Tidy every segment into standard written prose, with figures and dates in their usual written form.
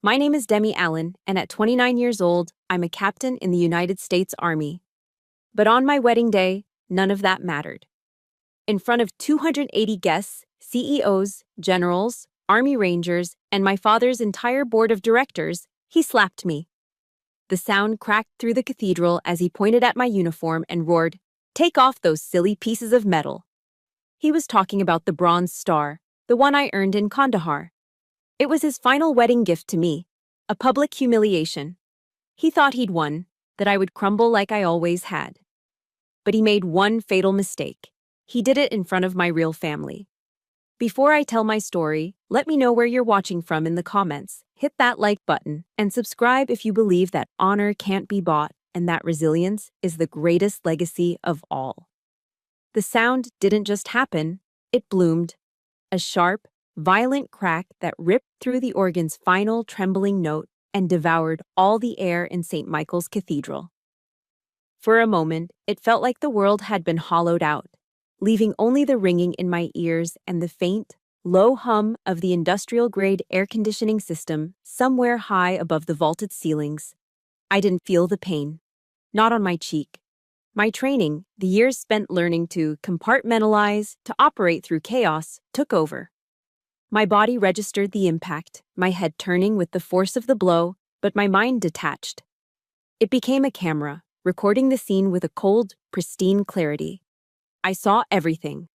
My name is Demi Allen, and at 29 years old, I'm a captain in the United States Army. But on my wedding day, none of that mattered. In front of 280 guests, CEOs, generals, Army Rangers, and my father's entire board of directors, he slapped me. The sound cracked through the cathedral as he pointed at my uniform and roared, "Take off those silly pieces of metal." He was talking about the Bronze Star, the one I earned in Kandahar. It was his final wedding gift to me, a public humiliation. He thought he'd won, that I would crumble like I always had. But he made one fatal mistake. He did it in front of my real family. Before I tell my story, let me know where you're watching from in the comments. Hit that like button and subscribe if you believe that honor can't be bought and that resilience is the greatest legacy of all. The sound didn't just happen, it bloomed. A sharp, violent crack that ripped through the organ's final trembling note and devoured all the air in St. Michael's Cathedral. For a moment, it felt like the world had been hollowed out, leaving only the ringing in my ears and the faint, low hum of the industrial-grade air conditioning system somewhere high above the vaulted ceilings. I didn't feel the pain. Not on my cheek. My training, the years spent learning to compartmentalize, to operate through chaos, took over. My body registered the impact, my head turning with the force of the blow, but my mind detached. It became a camera, recording the scene with a cold, pristine clarity. I saw everything.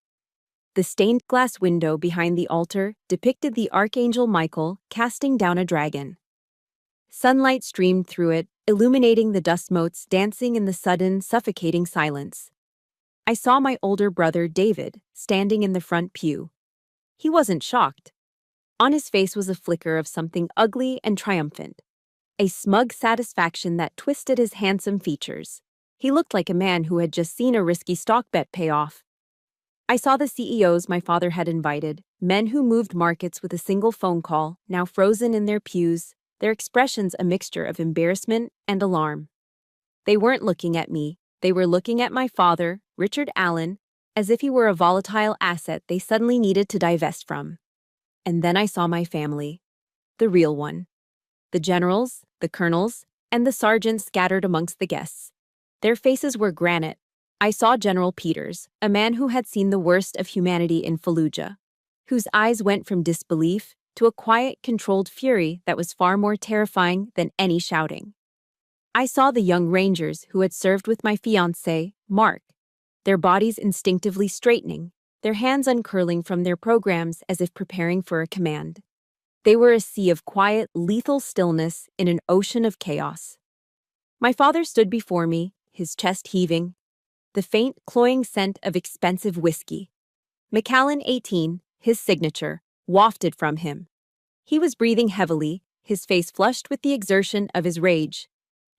The stained glass window behind the altar depicted the Archangel Michael casting down a dragon. Sunlight streamed through it, illuminating the dust motes dancing in the sudden, suffocating silence. I saw my older brother, David, standing in the front pew. He wasn't shocked. On his face was a flicker of something ugly and triumphant, a smug satisfaction that twisted his handsome features. He looked like a man who had just seen a risky stock bet pay off. I saw the CEOs my father had invited, men who moved markets with a single phone call, now frozen in their pews, their expressions a mixture of embarrassment and alarm. They weren't looking at me, they were looking at my father, Richard Allen, as if he were a volatile asset they suddenly needed to divest from. And then I saw my family, the real one. The generals, the colonels, and the sergeants scattered amongst the guests. Their faces were granite. I saw General Peters, a man who had seen the worst of humanity in Fallujah, whose eyes went from disbelief to a quiet, controlled fury that was far more terrifying than any shouting. I saw the young Rangers who had served with my fiancé, Mark, their bodies instinctively straightening, their hands uncurling from their programs as if preparing for a command. They were a sea of quiet, lethal stillness in an ocean of chaos. My father stood before me, his chest heaving, the faint, cloying scent of expensive whiskey. Macallan 18, his signature, wafted from him. He was breathing heavily, his face flushed with the exertion of his rage.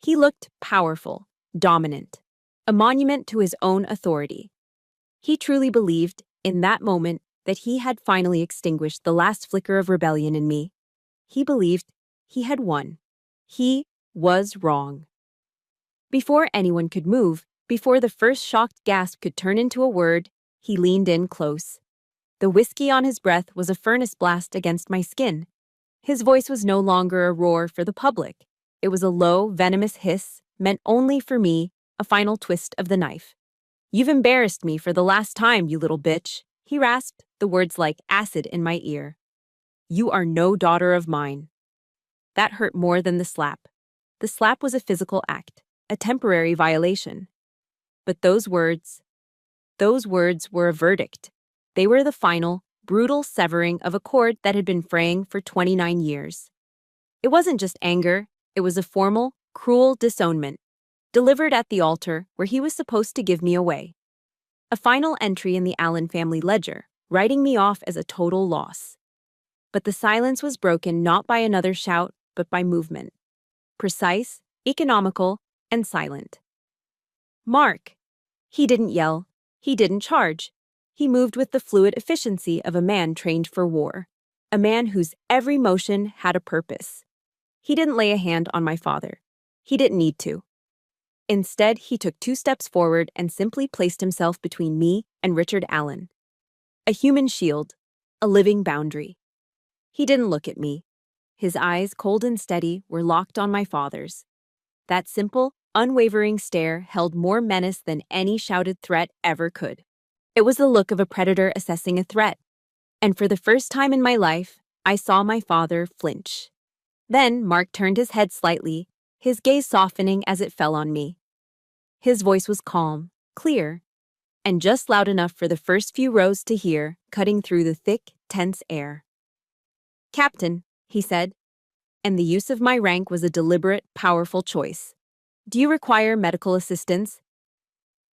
He looked powerful, dominant, a monument to his own authority. He truly believed, in that moment, that he had finally extinguished the last flicker of rebellion in me. He believed he had won. He was wrong. Before anyone could move, before the first shocked gasp could turn into a word, he leaned in close. The whiskey on his breath was a furnace blast against my skin. His voice was no longer a roar for the public. It was a low, venomous hiss, meant only for me, a final twist of the knife. "You've embarrassed me for the last time, you little bitch," he rasped, the words like acid in my ear. "You are no daughter of mine." That hurt more than the slap. The slap was a physical act, a temporary violation. But those words were a verdict. They were the final, brutal severing of a cord that had been fraying for 29 years. It wasn't just anger, it was a formal, cruel disownment, delivered at the altar where he was supposed to give me away. A final entry in the Allen family ledger, writing me off as a total loss. But the silence was broken not by another shout, but by movement. Precise, economical, and silent. "Mark!" He didn't yell. He didn't charge. He moved with the fluid efficiency of a man trained for war, a man whose every motion had a purpose. He didn't lay a hand on my father. He didn't need to. Instead, he took 2 steps forward and simply placed himself between me and Richard Allen. A human shield, a living boundary. He didn't look at me. his eyes, cold and steady, were locked on my father's. That simple, unwavering stare held more menace than any shouted threat ever could. It was the look of a predator assessing a threat, and for the first time in my life, I saw my father flinch. Then Mark turned his head slightly, his gaze softening as it fell on me. His voice was calm, clear, and just loud enough for the first few rows to hear, cutting through the thick, tense air. "Captain," he said, and the use of my rank was a deliberate, powerful choice. "Do you require medical assistance?"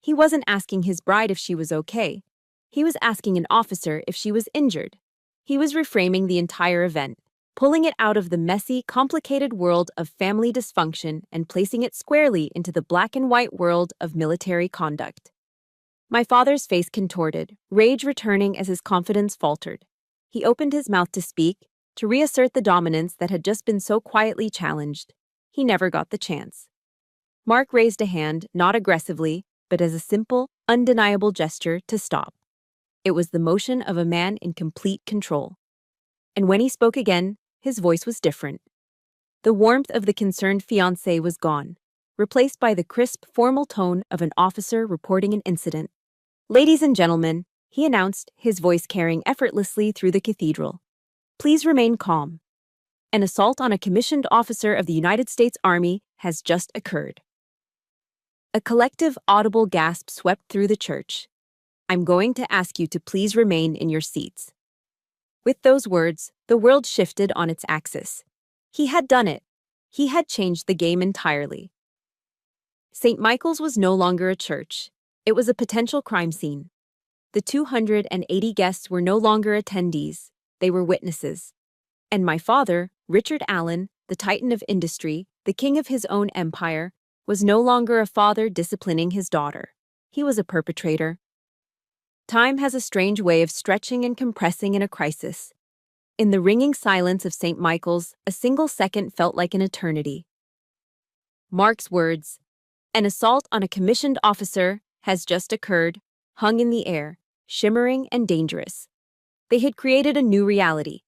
He wasn't asking his bride if she was okay. He was asking an officer if she was injured. He was reframing the entire event, pulling it out of the messy, complicated world of family dysfunction and placing it squarely into the black and white world of military conduct. My father's face contorted, rage returning as his confidence faltered. He opened his mouth to speak, to reassert the dominance that had just been so quietly challenged. He never got the chance. Mark raised a hand, not aggressively, but as a simple, undeniable gesture to stop. It was the motion of a man in complete control. And when he spoke again, his voice was different. The warmth of the concerned fiancé was gone, replaced by the crisp, formal tone of an officer reporting an incident. "Ladies and gentlemen," he announced, his voice carrying effortlessly through the cathedral, "please remain calm. An assault on a commissioned officer of the United States Army has just occurred." A collective, audible gasp swept through the church. "I'm going to ask you to please remain in your seats." With those words, the world shifted on its axis. He had done it. He had changed the game entirely. St. Michael's was no longer a church. It was a potential crime scene. The 280 guests were no longer attendees. They were witnesses. And my father, Richard Allen, the titan of industry, the king of his own empire, was no longer a father disciplining his daughter. He was a perpetrator. Time has a strange way of stretching and compressing in a crisis. In the ringing silence of St. Michael's, a single second felt like an eternity. Mark's words, "An assault on a commissioned officer has just occurred," hung in the air, shimmering and dangerous. They had created a new reality.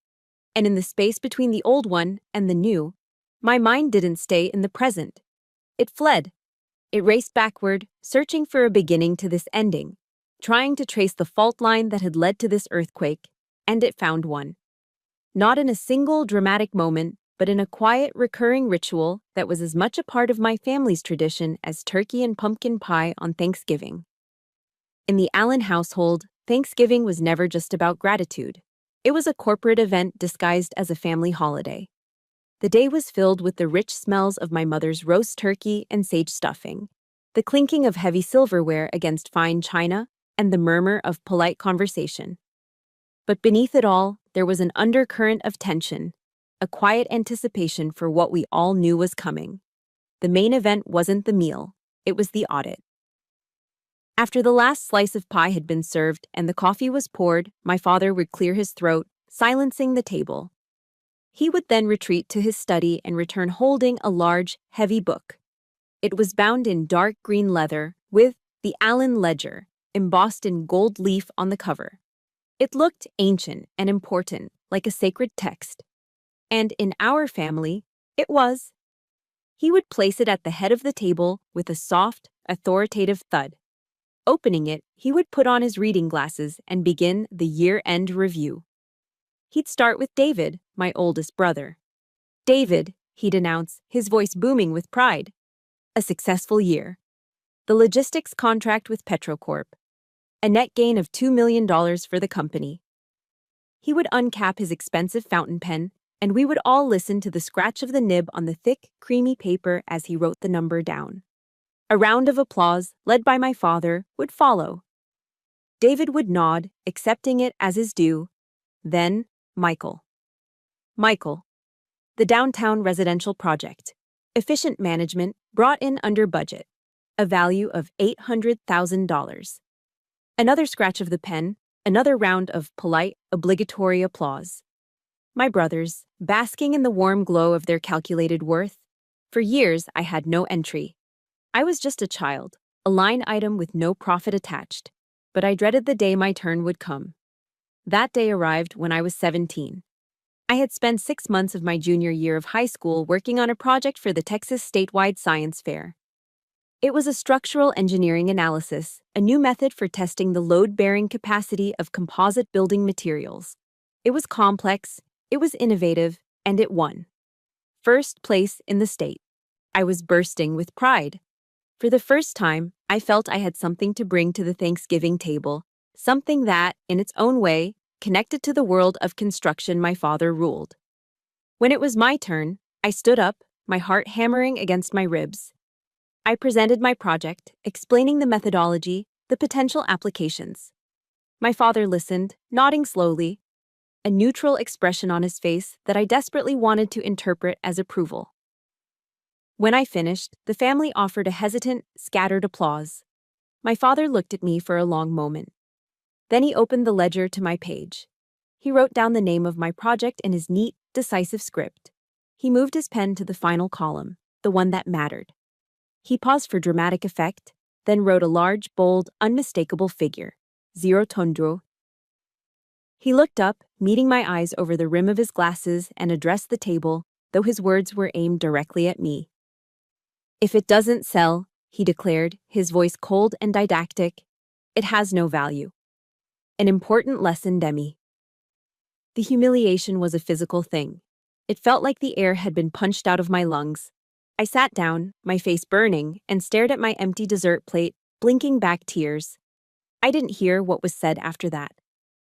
And in the space between the old one and the new, my mind didn't stay in the present. It fled. It raced backward, searching for a beginning to this ending, trying to trace the fault line that had led to this earthquake, and it found one. Not in a single dramatic moment, but in a quiet, recurring ritual that was as much a part of my family's tradition as turkey and pumpkin pie on Thanksgiving. In the Allen household, Thanksgiving was never just about gratitude. It was a corporate event disguised as a family holiday. The day was filled with the rich smells of my mother's roast turkey and sage stuffing, the clinking of heavy silverware against fine china, and the murmur of polite conversation. But beneath it all, there was an undercurrent of tension, a quiet anticipation for what we all knew was coming. The main event wasn't the meal, it was the audit. After the last slice of pie had been served and the coffee was poured, my father would clear his throat, silencing the table. He would then retreat to his study and return holding a large, heavy book. It was bound in dark green leather with the Allen Ledger embossed in gold leaf on the cover. It looked ancient and important, like a sacred text. And in our family, it was. He would place it at the head of the table with a soft, authoritative thud. Opening it, he would put on his reading glasses and begin the year-end review. He'd start with David, my oldest brother. "David," he'd announce, his voice booming with pride. "A successful year. The logistics contract with Petrocorp. A net gain of $2 million for the company." He would uncap his expensive fountain pen, and we would all listen to the scratch of the nib on the thick, creamy paper as he wrote the number down. A round of applause, led by my father, would follow. David would nod, accepting it as his due. Then, Michael. Michael. The downtown residential project. Efficient management, brought in under budget. A value of $800,000. Another scratch of the pen, another round of polite, obligatory applause. My brothers, basking in the warm glow of their calculated worth. For years, I had no entry. I was just a child, a line item with no profit attached. But I dreaded the day my turn would come. That day arrived when I was 17. I had spent 6 months of my junior year of high school working on a project for the Texas statewide science fair. It was a structural engineering analysis, a new method for testing the load-bearing capacity of composite building materials. It was complex, it was innovative, and it won. First place in the state. I was bursting with pride. For the first time, I felt I had something to bring to the Thanksgiving table, something that, in its own way, connected to the world of construction my father ruled. When it was my turn, I stood up, my heart hammering against my ribs. I presented my project, explaining the methodology, the potential applications. My father listened, nodding slowly, a neutral expression on his face that I desperately wanted to interpret as approval. When I finished, the family offered a hesitant, scattered applause. My father looked at me for a long moment. Then he opened the ledger to my page. He wrote down the name of my project in his neat, decisive script. He moved his pen to the final column, the one that mattered. He paused for dramatic effect, then wrote a large, bold, unmistakable figure, 0 tondro. He looked up, meeting my eyes over the rim of his glasses, and addressed the table, though his words were aimed directly at me. "If it doesn't sell," he declared, his voice cold and didactic, "it has no value." An important lesson, Demi. The humiliation was a physical thing. It felt like the air had been punched out of my lungs. I sat down, my face burning, and stared at my empty dessert plate, blinking back tears. I didn't hear what was said after that.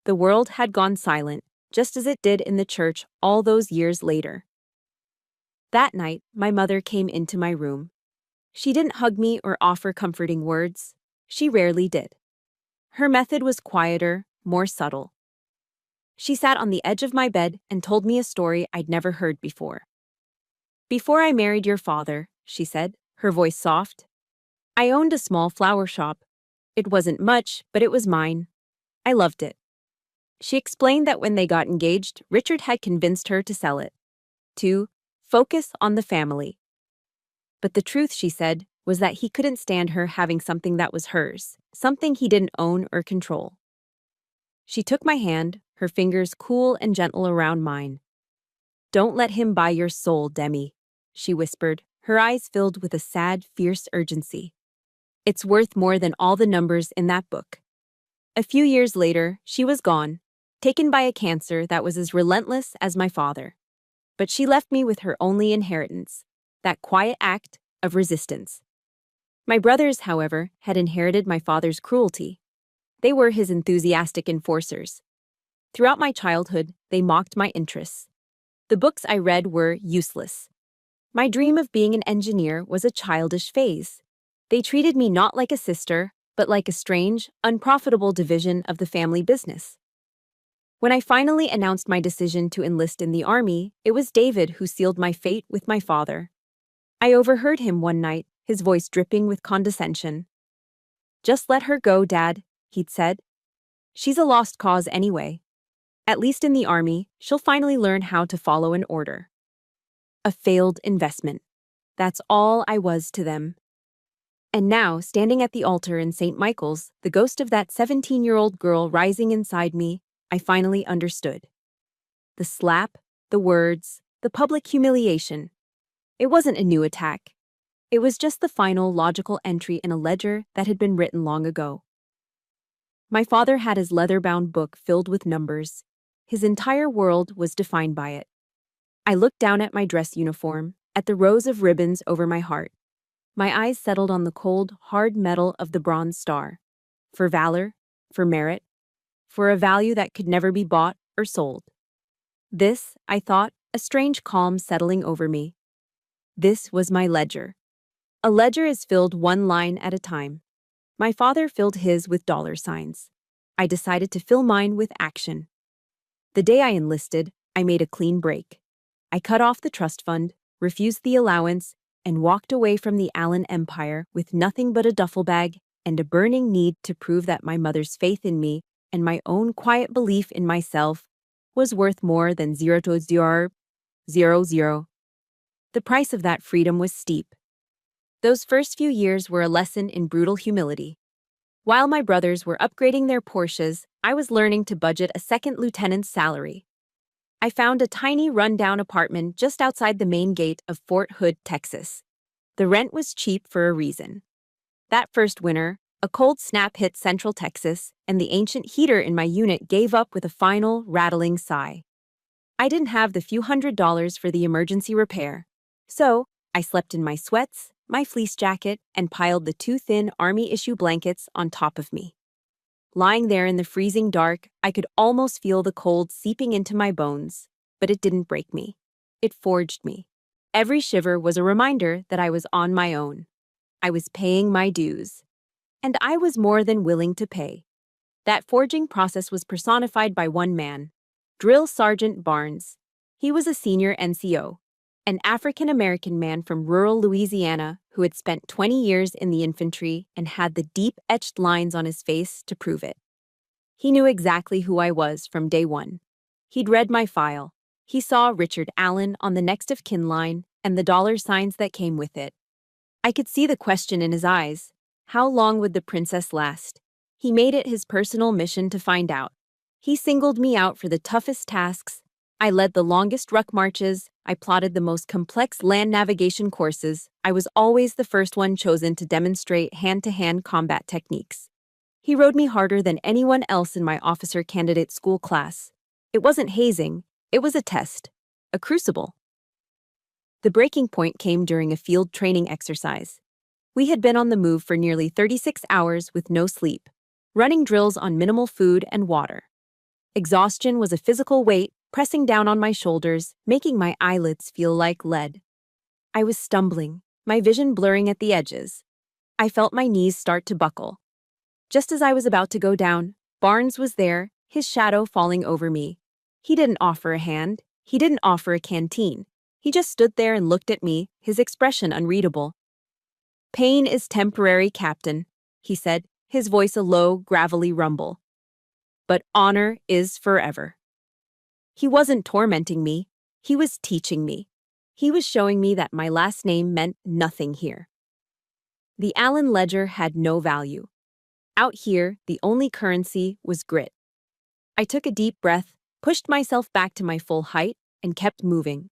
The world had gone silent, just as it did in the church all those years later. That night, my mother came into my room. She didn't hug me or offer comforting words. She rarely did. Her method was quieter, more subtle. She sat on the edge of my bed and told me a story I'd never heard before. "Before I married your father," she said, her voice soft, "I owned a small flower shop. It wasn't much, but it was mine. I loved it." She explained that when they got engaged, Richard had convinced her to sell it. To focus on the family. But the truth, she said, was that he couldn't stand her having something that was hers, something he didn't own or control. She took my hand, her fingers cool and gentle around mine. "Don't let him buy your soul, Demi," she whispered, her eyes filled with a sad, fierce urgency. "It's worth more than all the numbers in that book." A few years later, she was gone, taken by a cancer that was as relentless as my father. But she left me with her only inheritance, that quiet act of resistance. My brothers, however, had inherited my father's cruelty. They were his enthusiastic enforcers. Throughout my childhood, they mocked my interests. The books I read were useless. My dream of being an engineer was a childish phase. They treated me not like a sister, but like a strange, unprofitable division of the family business. When I finally announced my decision to enlist in the army, it was David who sealed my fate with my father. I overheard him one night, his voice dripping with condescension. "Just let her go, Dad," he'd said. "She's a lost cause anyway. At least in the army, she'll finally learn how to follow an order." A failed investment. That's all I was to them. And now, standing at the altar in St. Michael's, the ghost of that 17-year-old girl rising inside me, I finally understood. The slap, the words, the public humiliation. It wasn't a new attack. It was just the final logical entry in a ledger that had been written long ago. My father had his leather-bound book filled with numbers. His entire world was defined by it. I looked down at my dress uniform, at the rows of ribbons over my heart. My eyes settled on the cold, hard metal of the Bronze Star. For valor, for merit, for a value that could never be bought or sold. This, I thought, a strange calm settling over me. This was my ledger. A ledger is filled one line at a time. My father filled his with dollar signs. I decided to fill mine with action. The day I enlisted, I made a clean break. I cut off the trust fund, refused the allowance, and walked away from the Allen empire with nothing but a duffel bag and a burning need to prove that my mother's faith in me and my own quiet belief in myself was worth more than 0 to 0, 0, 0. The price of that freedom was steep. Those first few years were a lesson in brutal humility. While my brothers were upgrading their Porsches, I was learning to budget a second lieutenant's salary. I found a tiny rundown apartment just outside the main gate of Fort Hood, Texas. The rent was cheap for a reason. That first winter, a cold snap hit Central Texas, and the ancient heater in my unit gave up with a final, rattling sigh. I didn't have the few $100s for the emergency repair. So, I slept in my sweats, my fleece jacket, and piled the two thin Army-issue blankets on top of me. Lying there in the freezing dark, I could almost feel the cold seeping into my bones, but it didn't break me. It forged me. Every shiver was a reminder that I was on my own. I was paying my dues. And I was more than willing to pay. That forging process was personified by one man, Drill Sergeant Barnes. He was a senior NCO, an African-American man from rural Louisiana who had spent 20 years in the infantry and had the deep etched lines on his face to prove it. He knew exactly who I was from day one. He'd read my file. He saw Richard Allen on the next of kin line and the dollar signs that came with it. I could see the question in his eyes. How long would the princess last? He made it his personal mission to find out. He singled me out for the toughest tasks. I led the longest ruck marches. I plotted the most complex land navigation courses. I was always the first one chosen to demonstrate hand-to-hand combat techniques. He rode me harder than anyone else in my officer candidate school class. It wasn't hazing. It was a test. A crucible. The breaking point came during a field training exercise. We had been on the move for nearly 36 hours with no sleep, running drills on minimal food and water. Exhaustion was a physical weight pressing down on my shoulders, making my eyelids feel like lead. I was stumbling, my vision blurring at the edges. I felt my knees start to buckle. Just as I was about to go down, Barnes was there, his shadow falling over me. He didn't offer a hand. He didn't offer a canteen. He just stood there and looked at me, his expression unreadable. "Pain is temporary, Captain," he said, his voice a low, gravelly rumble. "But honor is forever." He wasn't tormenting me. He was teaching me. He was showing me that my last name meant nothing here. The Allen ledger had no value. Out here, the only currency was grit. I took a deep breath, pushed myself back to my full height, and kept moving.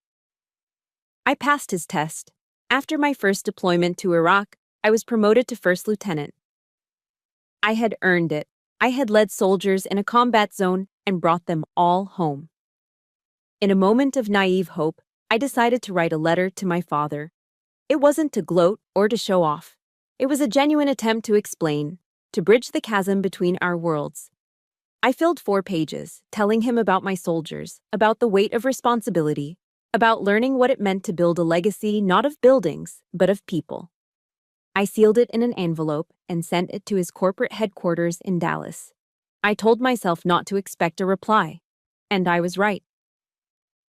I passed his test. After my first deployment to Iraq, I was promoted to first lieutenant. I had earned it. I had led soldiers in a combat zone and brought them all home. In a moment of naive hope, I decided to write a letter to my father. It wasn't to gloat or to show off. It was a genuine attempt to explain, to bridge the chasm between our worlds. I filled 4 pages, telling him about my soldiers, about the weight of responsibility, about learning what it meant to build a legacy not of buildings, but of people. I sealed it in an envelope and sent it to his corporate headquarters in Dallas. I told myself not to expect a reply, and I was right.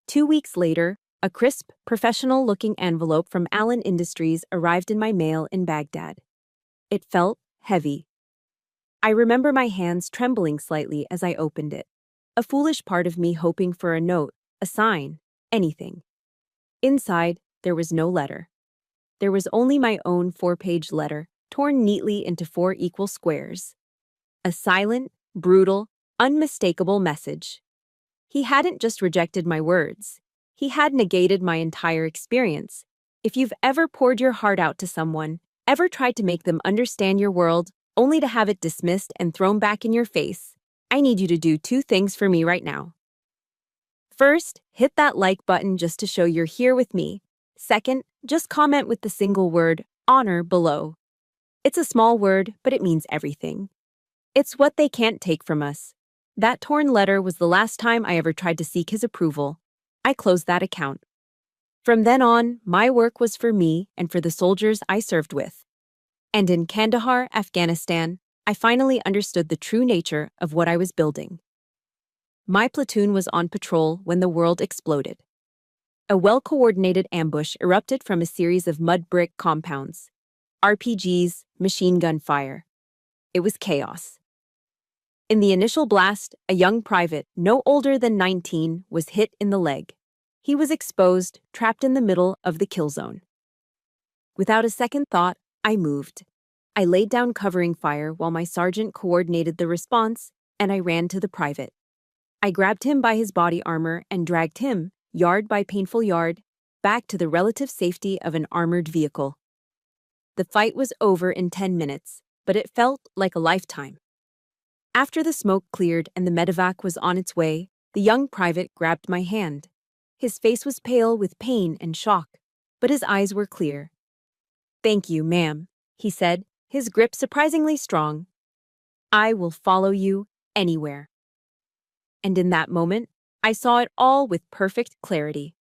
2 weeks later, a crisp, professional-looking envelope from Allen Industries arrived in my mail in Baghdad. It felt heavy. I remember my hands trembling slightly as I opened it, a foolish part of me hoping for a note, a sign, anything. Inside, there was no letter. There was only my own 4-page letter, torn neatly into 4 equal squares. A silent, brutal, unmistakable message. He hadn't just rejected my words. He had negated my entire experience. If you've ever poured your heart out to someone, ever tried to make them understand your world, only to have it dismissed and thrown back in your face, I need you to do 2 things for me right now. First, hit that like button just to show you're here with me. Second, just comment with the single word, honor, below. It's a small word, but it means everything. It's what they can't take from us. That torn letter was the last time I ever tried to seek his approval. I closed that account. From then on, my work was for me and for the soldiers I served with. And in Kandahar, Afghanistan, I finally understood the true nature of what I was building. My platoon was on patrol when the world exploded. A well-coordinated ambush erupted from a series of mud brick compounds. RPGs, machine gun fire. It was chaos. In the initial blast, a young private, no older than 19, was hit in the leg. He was exposed, trapped in the middle of the kill zone. Without a second thought, I moved. I laid down covering fire while my sergeant coordinated the response, and I ran to the private. I grabbed him by his body armor and dragged him, yard by painful yard, back to the relative safety of an armored vehicle. The fight was over in 10 minutes, but it felt like a lifetime. After the smoke cleared and the medevac was on its way, the young private grabbed my hand. His face was pale with pain and shock, but his eyes were clear. "Thank you, ma'am," he said, his grip surprisingly strong. "I will follow you anywhere." And in that moment, I saw it all with perfect clarity.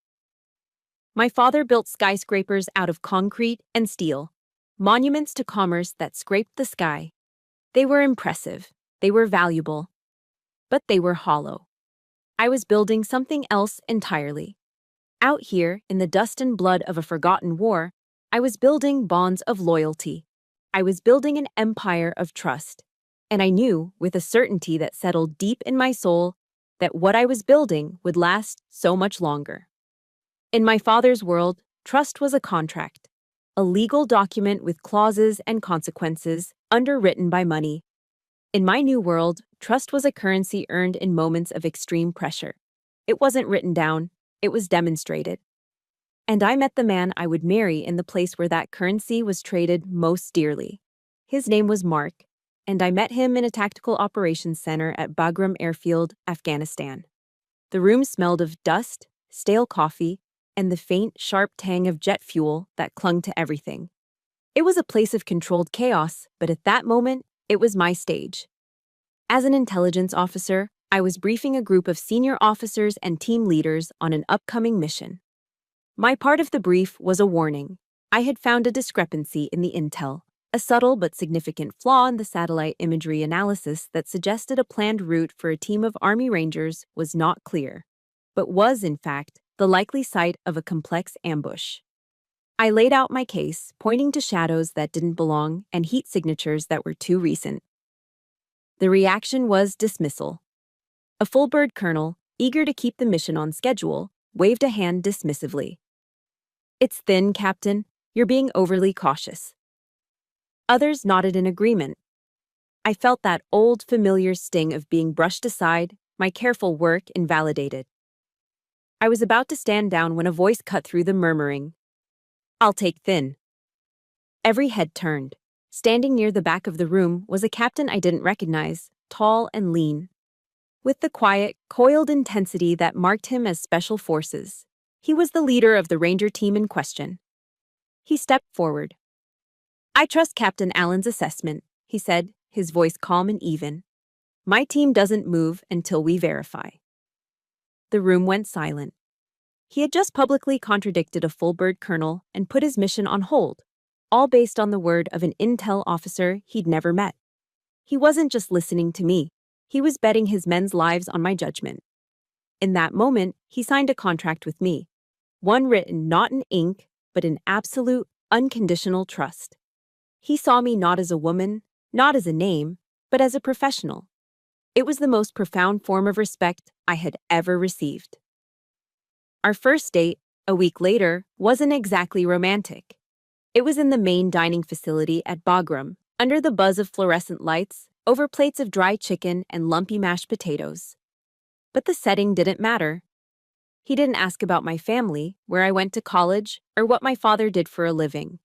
My father built skyscrapers out of concrete and steel, monuments to commerce that scraped the sky. They were impressive, they were valuable, but they were hollow. I was building something else entirely. Out here, in the dust and blood of a forgotten war, I was building bonds of loyalty. I was building an empire of trust. And I knew, with a certainty that settled deep in my soul, that what I was building would last so much longer. In my father's world, trust was a contract, a legal document with clauses and consequences underwritten by money. In my new world, trust was a currency earned in moments of extreme pressure. It wasn't written down, it was demonstrated. And I met the man I would marry in the place where that currency was traded most dearly. His name was Mark, and I met him in a tactical operations center at Bagram Airfield, Afghanistan. The room smelled of dust, stale coffee, and the faint, sharp tang of jet fuel that clung to everything. It was a place of controlled chaos, but at that moment, it was my stage. As an intelligence officer, I was briefing a group of senior officers and team leaders on an upcoming mission. My part of the brief was a warning. I had found a discrepancy in the intel, a subtle but significant flaw in the satellite imagery analysis that suggested a planned route for a team of Army Rangers was not clear, but was, in fact, the likely site of a complex ambush. I laid out my case, pointing to shadows that didn't belong and heat signatures that were too recent. The reaction was dismissal. A full-bird colonel, eager to keep the mission on schedule, waved a hand dismissively. "It's thin, Captain. You're being overly cautious." Others nodded in agreement. I felt that old, familiar sting of being brushed aside, my careful work invalidated. I was about to stand down when a voice cut through the murmuring. "I'll take thin." Every head turned. Standing near the back of the room was a captain I didn't recognize, tall and lean. With the quiet, coiled intensity that marked him as Special Forces, he was the leader of the Ranger team in question. He stepped forward. "I trust Captain Allen's assessment," he said, his voice calm and even. "My team doesn't move until we verify." The room went silent. He had just publicly contradicted a full-bird colonel and put his mission on hold, all based on the word of an intel officer he'd never met. He wasn't just listening to me. He was betting his men's lives on my judgment. In that moment, he signed a contract with me, one written not in ink, but in absolute, unconditional trust. He saw me not as a woman, not as a name, but as a professional. It was the most profound form of respect I had ever received. Our first date, a week later, wasn't exactly romantic. It was in the main dining facility at Bagram, under the buzz of fluorescent lights, over plates of dry chicken and lumpy mashed potatoes. But the setting didn't matter. He didn't ask about my family, where I went to college, or what my father did for a living.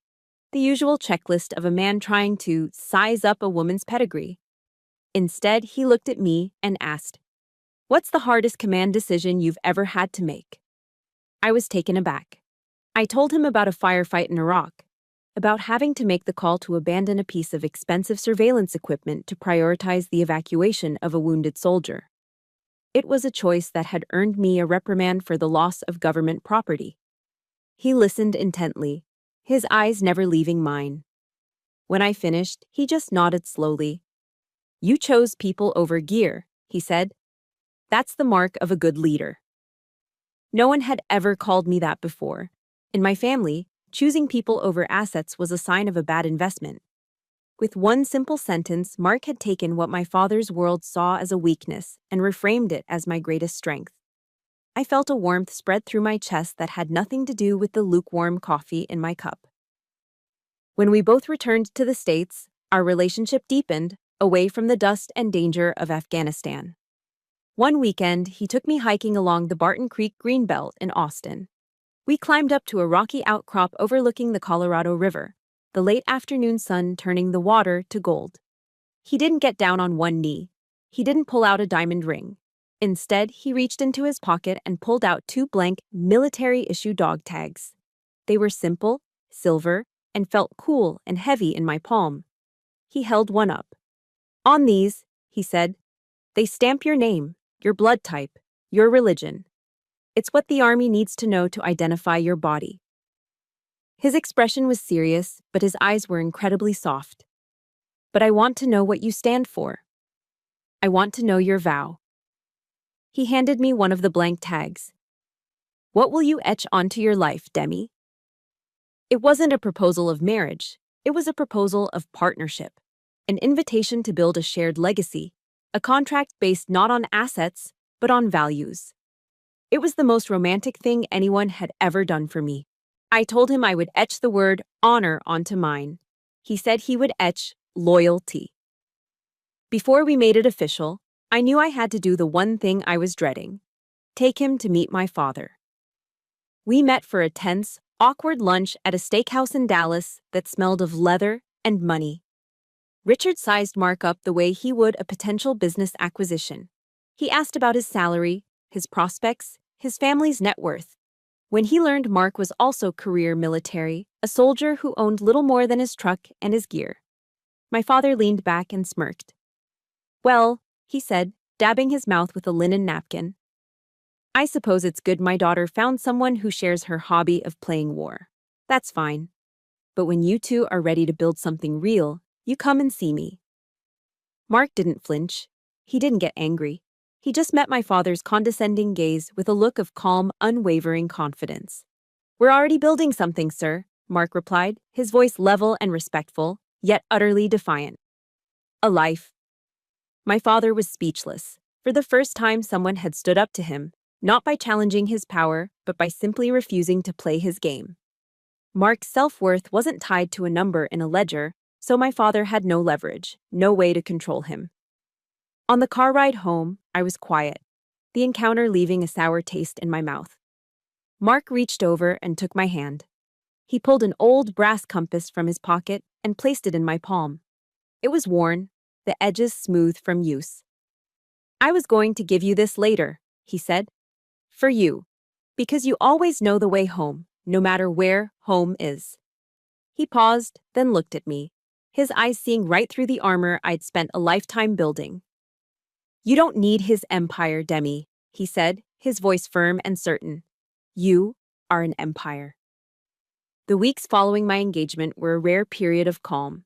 The usual checklist of a man trying to size up a woman's pedigree. Instead, he looked at me and asked, "What's the hardest command decision you've ever had to make?" I was taken aback. I told him about a firefight in Iraq, about having to make the call to abandon a piece of expensive surveillance equipment to prioritize the evacuation of a wounded soldier. It was a choice that had earned me a reprimand for the loss of government property. He listened intently, his eyes never leaving mine. When I finished, he just nodded slowly. "You chose people over gear," he said. "That's the mark of a good leader." No one had ever called me that before. In my family, choosing people over assets was a sign of a bad investment. With one simple sentence, Mark had taken what my father's world saw as a weakness and reframed it as my greatest strength. I felt a warmth spread through my chest that had nothing to do with the lukewarm coffee in my cup. When we both returned to the States, our relationship deepened, away from the dust and danger of Afghanistan. One weekend, he took me hiking along the Barton Creek Greenbelt in Austin. We climbed up to a rocky outcrop overlooking the Colorado River, the late afternoon sun turning the water to gold. He didn't get down on one knee. He didn't pull out a diamond ring. Instead, he reached into his pocket and pulled out two blank military-issue dog tags. They were simple, silver, and felt cool and heavy in my palm. He held one up. "On these," he said, "they stamp your name, your blood type, your religion. It's what the Army needs to know to identify your body." His expression was serious, but his eyes were incredibly soft. "But I want to know what you stand for. I want to know your vow." He handed me one of the blank tags. "What will you etch onto your life, Demi?" It wasn't a proposal of marriage. It was a proposal of partnership, an invitation to build a shared legacy, a contract based not on assets, but on values. It was the most romantic thing anyone had ever done for me. I told him I would etch the word honor onto mine. He said he would etch loyalty. Before we made it official, I knew I had to do the one thing I was dreading: take him to meet my father. We met for a tense, awkward lunch at a steakhouse in Dallas that smelled of leather and money. Richard sized Mark up the way he would a potential business acquisition. He asked about his salary, his prospects, his family's net worth. When he learned Mark was also career military, a soldier who owned little more than his truck and his gear, my father leaned back and smirked. "Well," he said, dabbing his mouth with a linen napkin, "I suppose it's good my daughter found someone who shares her hobby of playing war. That's fine. But when you two are ready to build something real, you come and see me." Mark didn't flinch. He didn't get angry. He just met my father's condescending gaze with a look of calm, unwavering confidence. "We're already building something, sir," Mark replied, his voice level and respectful, yet utterly defiant. "A life." My father was speechless. For the first time, someone had stood up to him, not by challenging his power, but by simply refusing to play his game. Mark's self-worth wasn't tied to a number in a ledger, so my father had no leverage, no way to control him. On the car ride home, I was quiet, the encounter leaving a sour taste in my mouth. Mark reached over and took my hand. He pulled an old brass compass from his pocket and placed it in my palm. It was worn, the edges smooth from use. "I was going to give you this later," he said. "For you. Because you always know the way home, no matter where home is." He paused, then looked at me, his eyes seeing right through the armor I'd spent a lifetime building. "You don't need his empire, Demi," he said, his voice firm and certain. "You are an empire." The weeks following my engagement were a rare period of calm.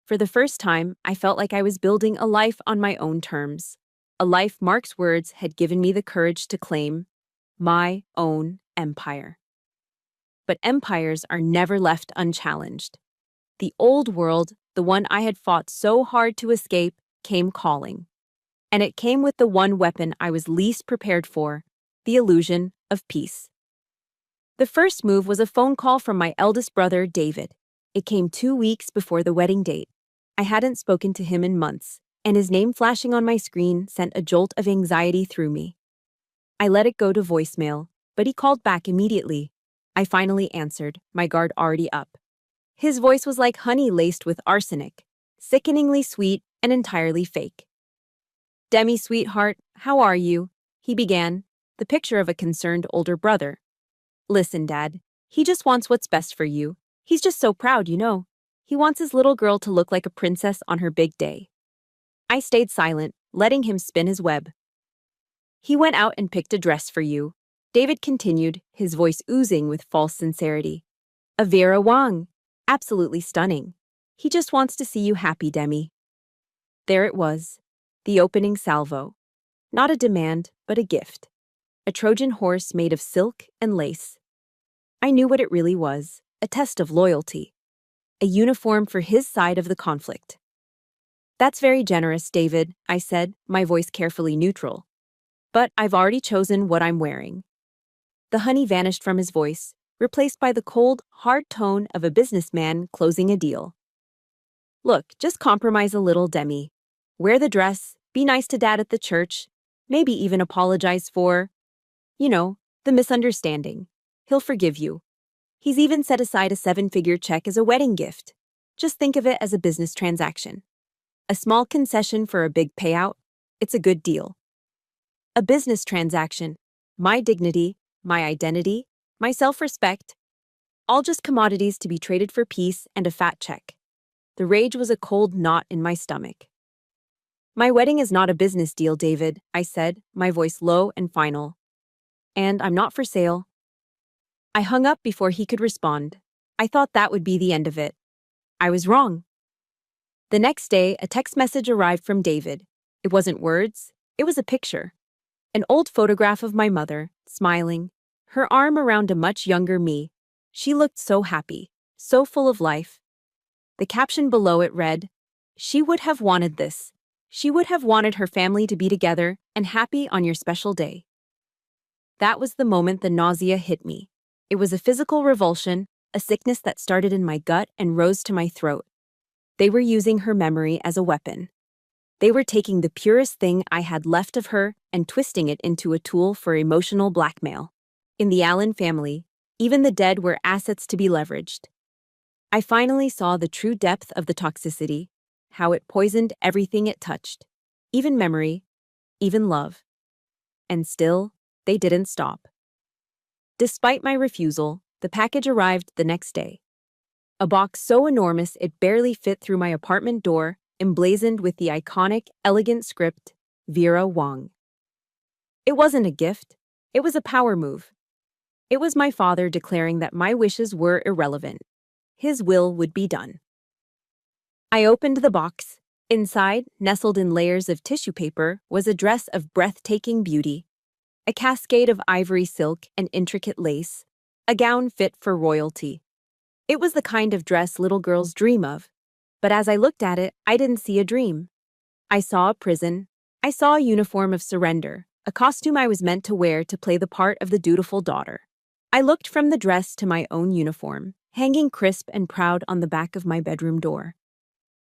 For the first time, I felt like I was building a life on my own terms, a life Mark's words had given me the courage to claim, my own empire. But empires are never left unchallenged. The old world, the one I had fought so hard to escape, came calling. And it came with the one weapon I was least prepared for, the illusion of peace. The first move was a phone call from my eldest brother, David. It came 2 weeks before the wedding date. I hadn't spoken to him in months, and his name flashing on my screen sent a jolt of anxiety through me. I let it go to voicemail, but he called back immediately. I finally answered, my guard already up. His voice was like honey laced with arsenic, sickeningly sweet and entirely fake. "Demi, sweetheart, how are you?" he began, the picture of a concerned older brother. "Listen, Dad, he just wants what's best for you. He's just so proud, you know. He wants his little girl to look like a princess on her big day." I stayed silent, letting him spin his web. "He went out and picked a dress for you," David continued, his voice oozing with false sincerity. "A Vera Wang. Absolutely stunning. He just wants to see you happy, Demi." There it was, the opening salvo. Not a demand, but a gift. A Trojan horse made of silk and lace. I knew what it really was, a test of loyalty. A uniform for his side of the conflict. "That's very generous, David," I said, my voice carefully neutral. "But I've already chosen what I'm wearing." The honey vanished from his voice, replaced by the cold, hard tone of a businessman closing a deal. "Look, just compromise a little, Demi. Wear the dress, be nice to Dad at the church. Maybe even apologize for, you know, the misunderstanding. He'll forgive you. He's even set aside a seven-figure check as a wedding gift. Just think of it as a business transaction. A small concession for a big payout. It's a good deal. A business transaction. My dignity, my identity, my self-respect. All just commodities to be traded for peace and a fat check. The rage was a cold knot in my stomach. My wedding is not a business deal, David, I said, my voice low and final. And I'm not for sale. I hung up before he could respond. I thought that would be the end of it. I was wrong. The next day, a text message arrived from David. It wasn't words, it was a picture. An old photograph of my mother, smiling, her arm around a much younger me. She looked so happy, so full of life. The caption below it read, "She would have wanted this. She would have wanted her family to be together and happy on your special day." That was the moment the nausea hit me. It was a physical revulsion, a sickness that started in my gut and rose to my throat. They were using her memory as a weapon. They were taking the purest thing I had left of her and twisting it into a tool for emotional blackmail. In the Allen family, even the dead were assets to be leveraged. I finally saw the true depth of the toxicity, how it poisoned everything it touched, even memory, even love. And still, they didn't stop. Despite my refusal, the package arrived the next day. A box so enormous it barely fit through my apartment door, emblazoned with the iconic, elegant script, Vera Wang. It wasn't a gift, it was a power move. It was my father declaring that my wishes were irrelevant. His will would be done. I opened the box. Inside, nestled in layers of tissue paper, was a dress of breathtaking beauty. A cascade of ivory silk and intricate lace. A gown fit for royalty. It was the kind of dress little girls dream of. But as I looked at it, I didn't see a dream. I saw a prison. I saw a uniform of surrender, a costume I was meant to wear to play the part of the dutiful daughter. I looked from the dress to my own uniform, hanging crisp and proud on the back of my bedroom door.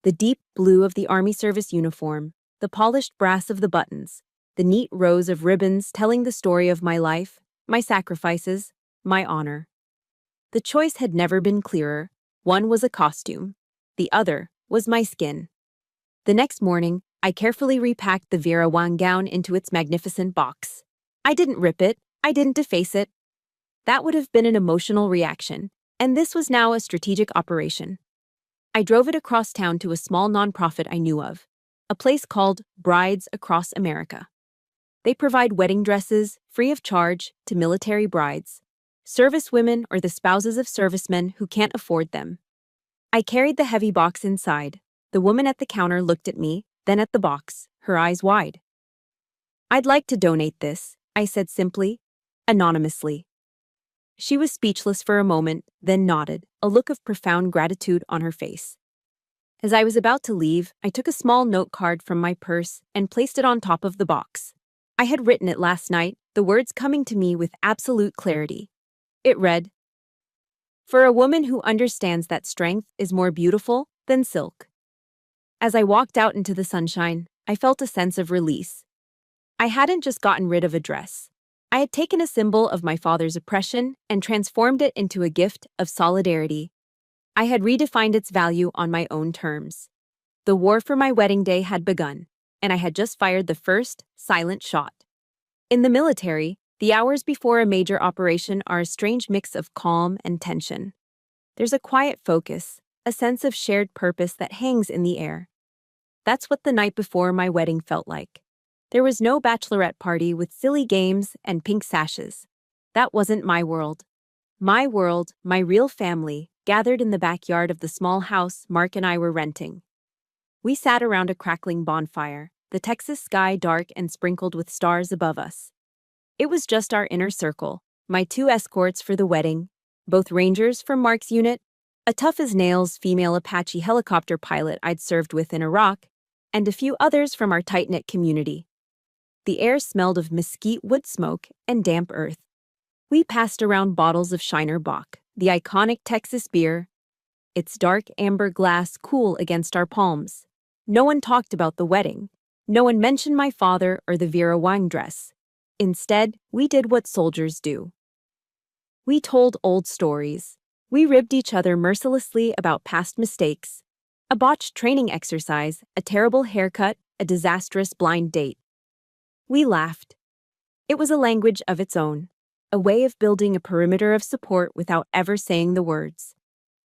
The deep blue of the Army service uniform, the polished brass of the buttons, the neat rows of ribbons telling the story of my life, my sacrifices, my honor. The choice had never been clearer. One was a costume. The other was my skin. The next morning, I carefully repacked the Vera Wang gown into its magnificent box. I didn't rip it. I didn't deface it. That would have been an emotional reaction, and this was now a strategic operation. I drove it across town to a small nonprofit I knew of, a place called Brides Across America. They provide wedding dresses, free of charge, to military brides, servicewomen or the spouses of servicemen who can't afford them. I carried the heavy box inside. The woman at the counter looked at me, then at the box, her eyes wide. "I'd like to donate this," I said simply, anonymously. She was speechless for a moment, then nodded, a look of profound gratitude on her face. As I was about to leave, I took a small note card from my purse and placed it on top of the box. I had written it last night, the words coming to me with absolute clarity. It read, "For a woman who understands that strength is more beautiful than silk." As I walked out into the sunshine, I felt a sense of release. I hadn't just gotten rid of a dress. I had taken a symbol of my father's oppression and transformed it into a gift of solidarity. I had redefined its value on my own terms. The war for my wedding day had begun, and I had just fired the first, silent shot. In the military, the hours before a major operation are a strange mix of calm and tension. There's a quiet focus, a sense of shared purpose that hangs in the air. That's what the night before my wedding felt like. There was no bachelorette party with silly games and pink sashes. That wasn't my world. My world, my real family, gathered in the backyard of the small house Mark and I were renting. We sat around a crackling bonfire, the Texas sky dark and sprinkled with stars above us. It was just our inner circle, my two escorts for the wedding, both Rangers from Mark's unit, a tough-as-nails female Apache helicopter pilot I'd served with in Iraq, and a few others from our tight-knit community. The air smelled of mesquite wood smoke and damp earth. We passed around bottles of Shiner Bock, the iconic Texas beer, its dark amber glass cool against our palms. No one talked about the wedding. No one mentioned my father or the Vera Wang dress. Instead, we did what soldiers do. We told old stories. We ribbed each other mercilessly about past mistakes. A botched training exercise, a terrible haircut, a disastrous blind date. We laughed. It was a language of its own, a way of building a perimeter of support without ever saying the words.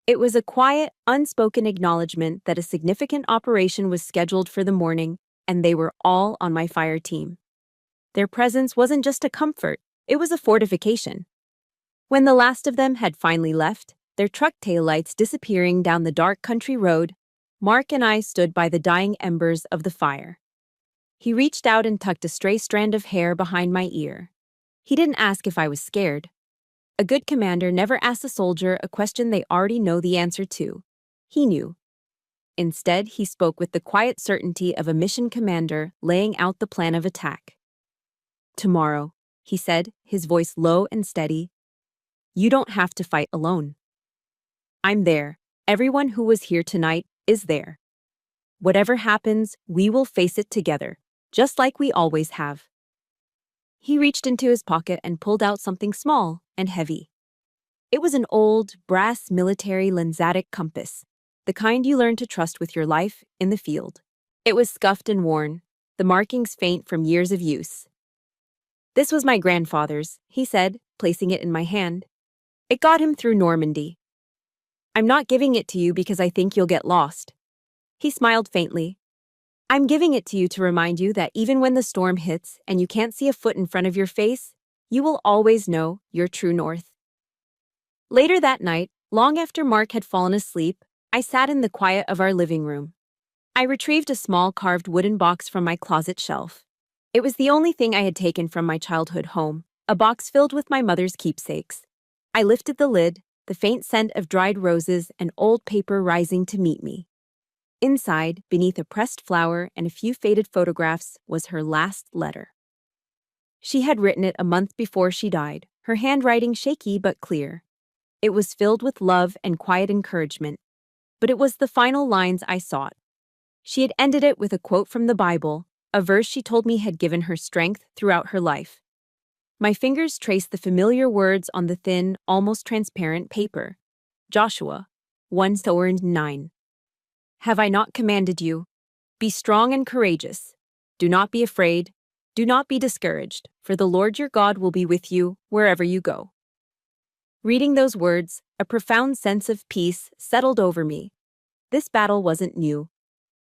It was a quiet, unspoken acknowledgement that a significant operation was scheduled for the morning, and they were all on my fire team. Their presence wasn't just a comfort, it was a fortification. When the last of them had finally left, their truck taillights disappearing down the dark country road, Mark and I stood by the dying embers of the fire. He reached out and tucked a stray strand of hair behind my ear. He didn't ask if I was scared. A good commander never asks a soldier a question they already know the answer to. He knew. Instead, he spoke with the quiet certainty of a mission commander laying out the plan of attack. "Tomorrow," he said, his voice low and steady, "you don't have to fight alone. I'm there. Everyone who was here tonight is there. Whatever happens, we will face it together, just like we always have." He reached into his pocket and pulled out something small and heavy. It was an old, brass military lensatic compass, the kind you learn to trust with your life in the field. It was scuffed and worn, the markings faint from years of use. "This was my grandfather's," he said, placing it in my hand. "It got him through Normandy. I'm not giving it to you because I think you'll get lost." He smiled faintly. "I'm giving it to you to remind you that even when the storm hits and you can't see a foot in front of your face, you will always know your true north." Later that night, long after Mark had fallen asleep, I sat in the quiet of our living room. I retrieved a small carved wooden box from my closet shelf. It was the only thing I had taken from my childhood home, a box filled with my mother's keepsakes. I lifted the lid, the faint scent of dried roses and old paper rising to meet me. Inside, beneath a pressed flower and a few faded photographs, was her last letter. She had written it a month before she died, her handwriting shaky but clear. It was filled with love and quiet encouragement, but it was the final lines I sought. She had ended it with a quote from the Bible, a verse she told me had given her strength throughout her life. My fingers traced the familiar words on the thin, almost transparent paper. Joshua 1:9. "Have I not commanded you? Be strong and courageous. Do not be afraid. Do not be discouraged, for the Lord your God will be with you wherever you go." Reading those words, a profound sense of peace settled over me. This battle wasn't new.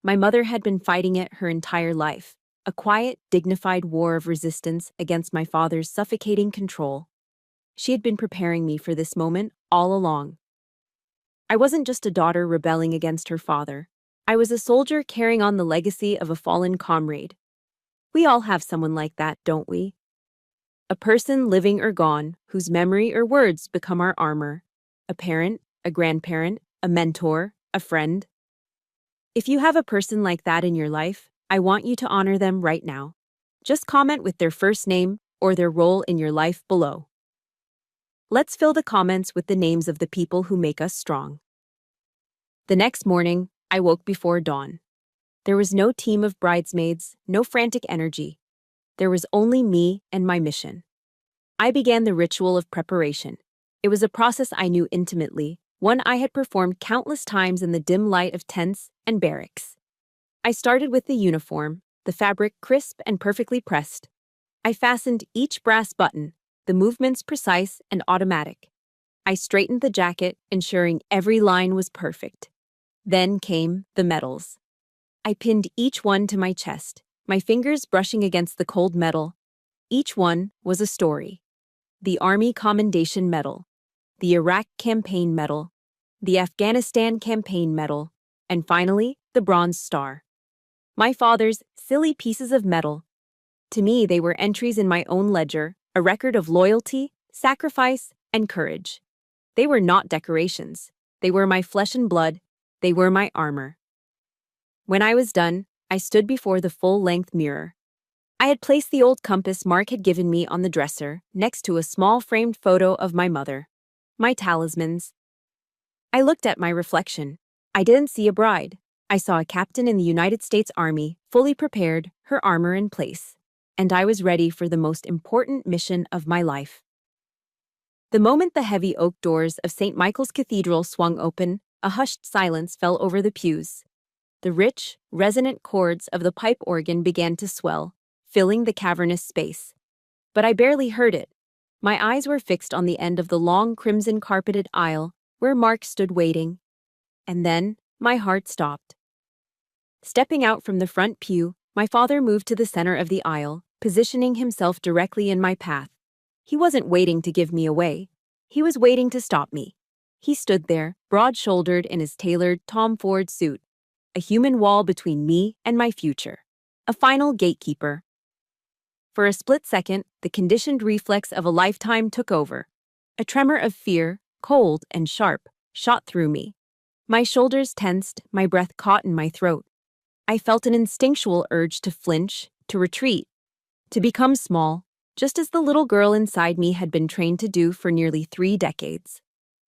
My mother had been fighting it her entire life, a quiet, dignified war of resistance against my father's suffocating control. She had been preparing me for this moment all along. I wasn't just a daughter rebelling against her father. I was a soldier carrying on the legacy of a fallen comrade. We all have someone like that, don't we? A person living or gone, whose memory or words become our armor. A parent, a grandparent, a mentor, a friend. If you have a person like that in your life, I want you to honor them right now. Just comment with their first name or their role in your life below. Let's fill the comments with the names of the people who make us strong. The next morning, I woke before dawn. There was no team of bridesmaids, no frantic energy. There was only me and my mission. I began the ritual of preparation. It was a process I knew intimately, one I had performed countless times in the dim light of tents and barracks. I started with the uniform, the fabric crisp and perfectly pressed. I fastened each brass button, the movements precise and automatic. I straightened the jacket, ensuring every line was perfect. Then came the medals. I pinned each one to my chest, my fingers brushing against the cold metal. Each one was a story. The Army Commendation Medal, the Iraq Campaign Medal, the Afghanistan Campaign Medal, and finally, the Bronze Star. My father's silly pieces of metal. To me, they were entries in my own ledger, a record of loyalty, sacrifice, and courage. They were not decorations. They were my flesh and blood. They were my armor. When I was done, I stood before the full-length mirror. I had placed the old compass Mark had given me on the dresser, next to a small framed photo of my mother. My talismans. I looked at my reflection. I didn't see a bride. I saw a captain in the United States Army, fully prepared, her armor in place, and I was ready for the most important mission of my life. The moment the heavy oak doors of St. Michael's Cathedral swung open, a hushed silence fell over the pews. The rich, resonant chords of the pipe organ began to swell, filling the cavernous space. But I barely heard it. My eyes were fixed on the end of the long crimson-carpeted aisle where Mark stood waiting. And then, my heart stopped. Stepping out from the front pew, my father moved to the center of the aisle, positioning himself directly in my path. He wasn't waiting to give me away. He was waiting to stop me. He stood there, broad-shouldered in his tailored Tom Ford suit, a human wall between me and my future, a final gatekeeper. For a split second, the conditioned reflex of a lifetime took over. A tremor of fear, cold and sharp, shot through me. My shoulders tensed, my breath caught in my throat. I felt an instinctual urge to flinch, to retreat, to become small, just as the little girl inside me had been trained to do for nearly 3 decades.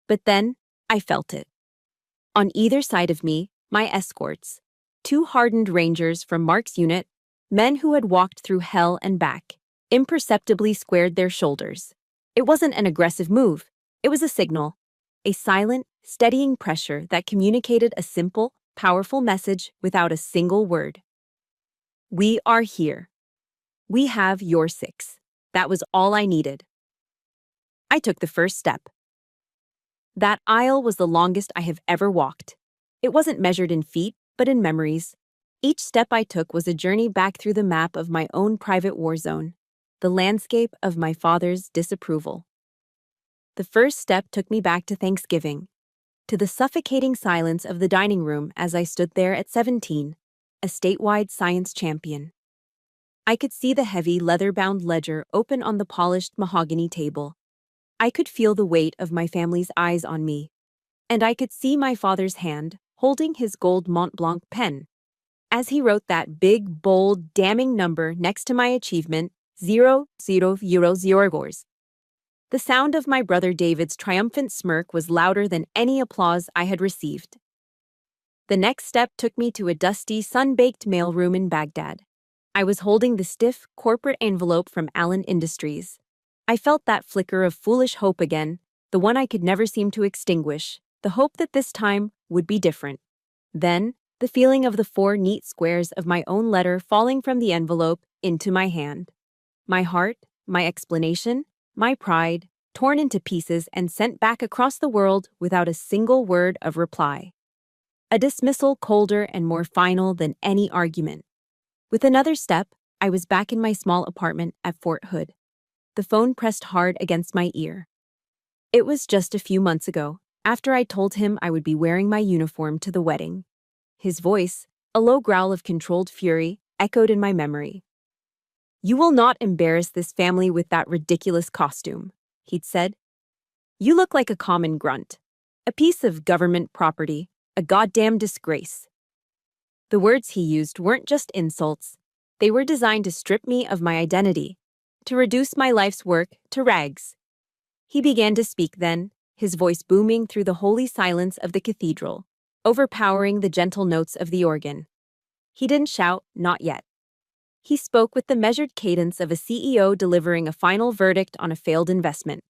But then, I felt it. On either side of me, my escorts, 2 hardened rangers from Mark's unit, men who had walked through hell and back, imperceptibly squared their shoulders. It wasn't an aggressive move, it was a signal, a silent, steadying pressure that communicated a simple, powerful message without a single word. We are here. We have your 6. That was all I needed. I took the first step. That aisle was the longest I have ever walked. It wasn't measured in feet, but in memories. Each step I took was a journey back through the map of my own private war zone, the landscape of my father's disapproval. The first step took me back to Thanksgiving, to the suffocating silence of the dining room as I stood there at 17, a statewide science champion. I could see the heavy, leather-bound ledger open on the polished mahogany table. I could feel the weight of my family's eyes on me. And I could see my father's hand, holding his gold Mont Blanc pen. As he wrote that big, bold, damning number next to my achievement, 000 euros. The sound of my brother David's triumphant smirk was louder than any applause I had received. The next step took me to a dusty, sun-baked mailroom in Baghdad. I was holding the stiff, corporate envelope from Allen Industries. I felt that flicker of foolish hope again, the one I could never seem to extinguish, the hope that this time would be different. Then, the feeling of the 4 neat squares of my own letter falling from the envelope into my hand. My heart, my explanation, my pride, torn into pieces and sent back across the world without a single word of reply. A dismissal colder and more final than any argument. With another step, I was back in my small apartment at Fort Hood. The phone pressed hard against my ear. It was just a few months ago, after I told him I would be wearing my uniform to the wedding. His voice, a low growl of controlled fury, echoed in my memory. "You will not embarrass this family with that ridiculous costume," he'd said. "You look like a common grunt, a piece of government property, a goddamn disgrace." The words he used weren't just insults. They were designed to strip me of my identity, to reduce my life's work to rags. He began to speak then, his voice booming through the holy silence of the cathedral, overpowering the gentle notes of the organ. He didn't shout, not yet. He spoke with the measured cadence of a CEO delivering a final verdict on a failed investment.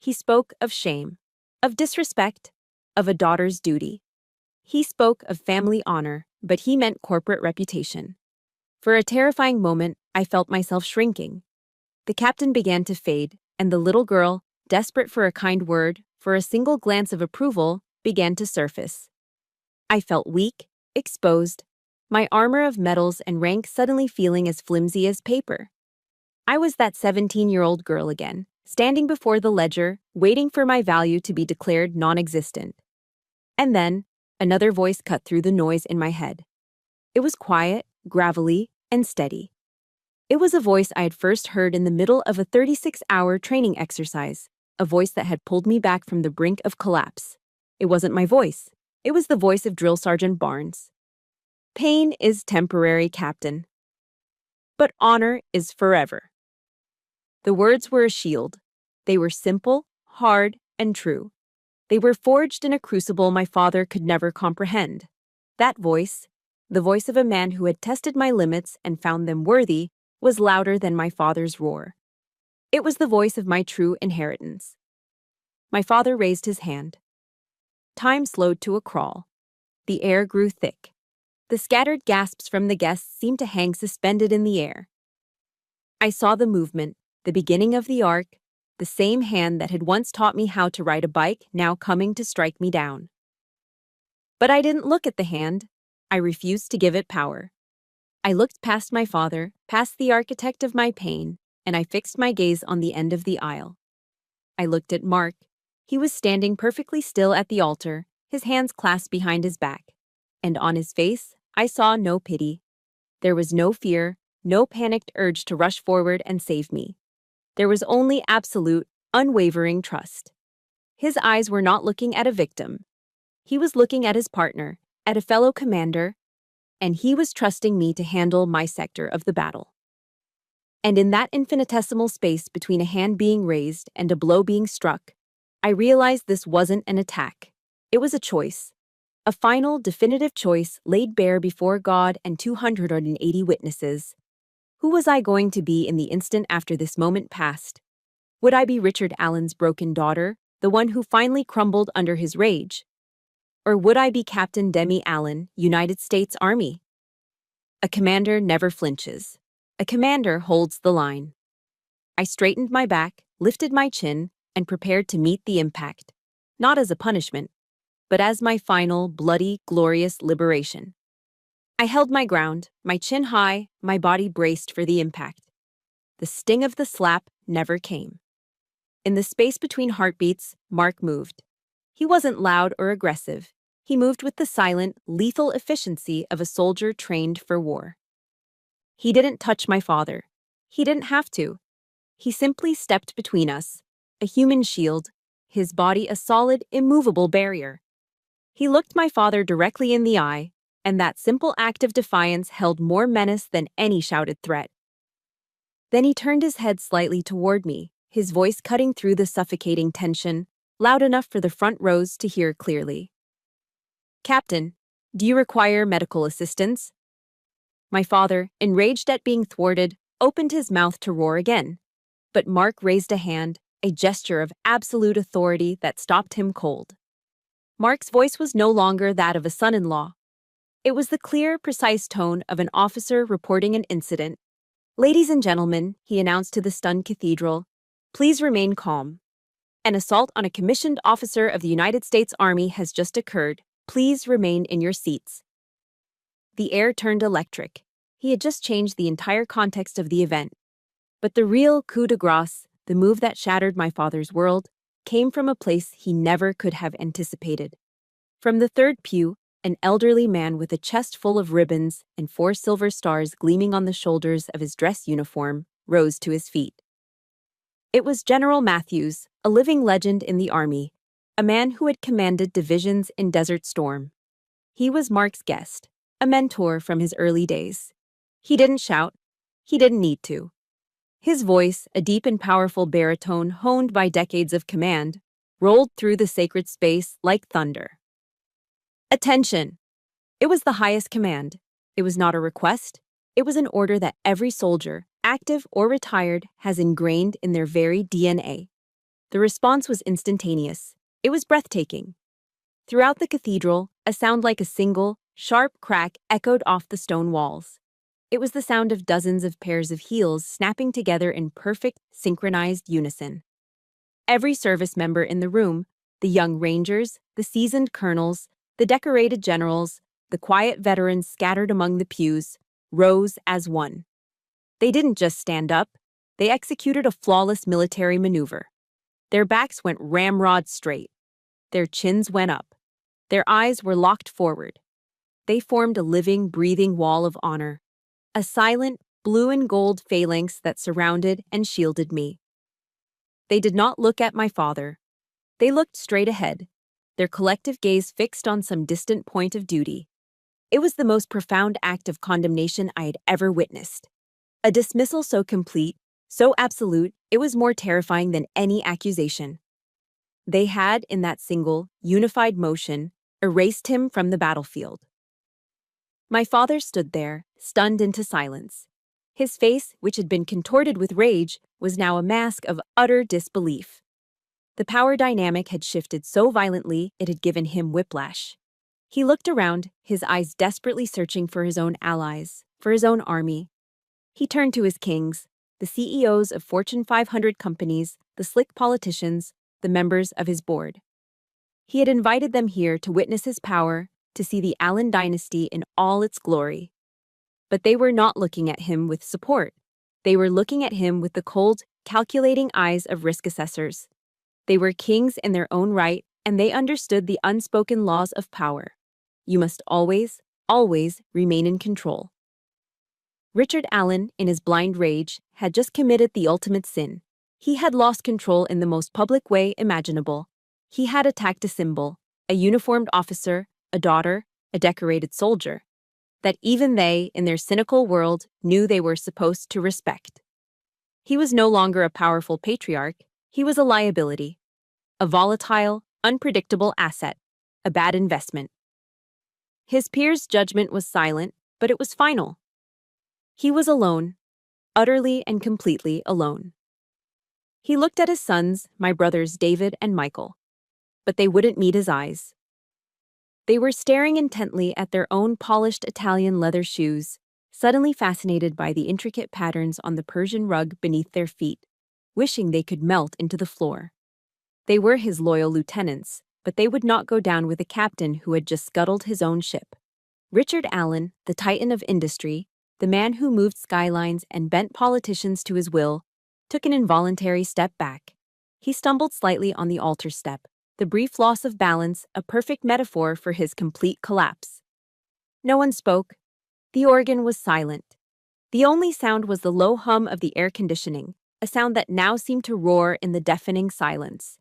He spoke of shame, of disrespect, of a daughter's duty. He spoke of family honor, but he meant corporate reputation. For a terrifying moment, I felt myself shrinking. The captain began to fade, and the little girl, desperate for a kind word, for a single glance of approval, began to surface. I felt weak, exposed, my armor of metals and rank suddenly feeling as flimsy as paper. I was that 17-year-old girl again, standing before the ledger, waiting for my value to be declared non-existent. And then, another voice cut through the noise in my head. It was quiet, gravelly, and steady. It was a voice I had first heard in the middle of a 36-hour training exercise, a voice that had pulled me back from the brink of collapse. It wasn't my voice. It was the voice of Drill Sergeant Barnes. "Pain is temporary, Captain. But honor is forever." The words were a shield. They were simple, hard, and true. They were forged in a crucible my father could never comprehend. That voice, The voice of a man who had tested my limits and found them worthy was louder than my father's roar. It was the voice of my true inheritance. My father raised his hand. Time slowed to a crawl. The air grew thick. The scattered gasps from the guests seemed to hang suspended in the air. I saw the movement, the beginning of the arc, the same hand that had once taught me how to ride a bike now coming to strike me down. But I didn't look at the hand. I refused to give it power. I looked past my father, past the architect of my pain, and I fixed my gaze on the end of the aisle. I looked at Mark. He was standing perfectly still at the altar, his hands clasped behind his back. And on his face, I saw no pity. There was no fear, no panicked urge to rush forward and save me. There was only absolute, unwavering trust. His eyes were not looking at a victim. He was looking at his partner, at a fellow commander, and he was trusting me to handle my sector of the battle. And in that infinitesimal space between a hand being raised and a blow being struck, I realized this wasn't an attack. It was a choice. A final, definitive choice laid bare before God and 280 witnesses. Who was I going to be in the instant after this moment passed? Would I be Richard Allen's broken daughter, the one who finally crumbled under his rage? Or would I be Captain Demi Allen, United States Army? A commander never flinches. A commander holds the line. I straightened my back, lifted my chin, and prepared to meet the impact, not as a punishment, but as my final, bloody, glorious liberation. I held my ground, my chin high, my body braced for the impact. The sting of the slap never came. In the space between heartbeats, Mark moved. He wasn't loud or aggressive. He moved with the silent, lethal efficiency of a soldier trained for war. He didn't touch my father. He didn't have to. He simply stepped between us, a human shield, his body a solid, immovable barrier. He looked my father directly in the eye, and that simple act of defiance held more menace than any shouted threat. Then he turned his head slightly toward me, his voice cutting through the suffocating tension, loud enough for the front rows to hear clearly. "Captain, do you require medical assistance?" My father, enraged at being thwarted, opened his mouth to roar again. But Mark raised a hand, a gesture of absolute authority that stopped him cold. Mark's voice was no longer that of a son-in-law. It was the clear, precise tone of an officer reporting an incident. "Ladies and gentlemen," he announced to the stunned cathedral, "please remain calm. An assault on a commissioned officer of the United States Army has just occurred. Please remain in your seats." The air turned electric. He had just changed the entire context of the event. But the real coup de grace, the move that shattered my father's world, came from a place he never could have anticipated. From the third pew, an elderly man with a chest full of ribbons and 4 silver stars gleaming on the shoulders of his dress uniform rose to his feet. It was General Matthews, a living legend in the Army, a man who had commanded divisions in Desert Storm. He was Mark's guest, a mentor from his early days. He didn't shout. He didn't need to. His voice, a deep and powerful baritone honed by decades of command, rolled through the sacred space like thunder. "Attention!" It was the highest command. It was not a request. It was an order that every soldier, active or retired, has ingrained in their very DNA. The response was instantaneous. It was breathtaking. Throughout the cathedral, a sound like a single, sharp crack echoed off the stone walls. It was the sound of dozens of pairs of heels snapping together in perfect, synchronized unison. Every service member in the room, the young rangers, the seasoned colonels, the decorated generals, the quiet veterans scattered among the pews, rose as one. They didn't just stand up, they executed a flawless military maneuver. Their backs went ramrod straight. Their chins went up. Their eyes were locked forward. They formed a living, breathing wall of honor. A silent, blue and gold phalanx that surrounded and shielded me. They did not look at my father. They looked straight ahead, their collective gaze fixed on some distant point of duty. It was the most profound act of condemnation I had ever witnessed. A dismissal so complete, so absolute, it was more terrifying than any accusation. They had, in that single, unified motion, erased him from the battlefield. My father stood there, stunned into silence. His face, which had been contorted with rage, was now a mask of utter disbelief. The power dynamic had shifted so violently it had given him whiplash. He looked around, his eyes desperately searching for his own allies, for his own army. He turned to his kings, the CEOs of Fortune 500 companies, the slick politicians, the members of his board. He had invited them here to witness his power, to see the Allen dynasty in all its glory. But they were not looking at him with support. They were looking at him with the cold, calculating eyes of risk assessors. They were kings in their own right, and they understood the unspoken laws of power. You must always, always remain in control. Richard Allen, in his blind rage, had just committed the ultimate sin. He had lost control in the most public way imaginable. He had attacked a symbol, a uniformed officer, a daughter, a decorated soldier, that even they, in their cynical world, knew they were supposed to respect. He was no longer a powerful patriarch, he was a liability, a volatile, unpredictable asset, a bad investment. His peers' judgment was silent, but it was final. He was alone, utterly and completely alone. He looked at his sons, my brothers David and Michael, but they wouldn't meet his eyes. They were staring intently at their own polished Italian leather shoes, suddenly fascinated by the intricate patterns on the Persian rug beneath their feet, wishing they could melt into the floor. They were his loyal lieutenants, but they would not go down with a captain who had just scuttled his own ship. Richard Allen, the titan of industry, the man who moved skylines and bent politicians to his will, took an involuntary step back. He stumbled slightly on the altar step, the brief loss of balance a perfect metaphor for his complete collapse. No one spoke. The organ was silent. The only sound was the low hum of the air conditioning, a sound that now seemed to roar in the deafening silence.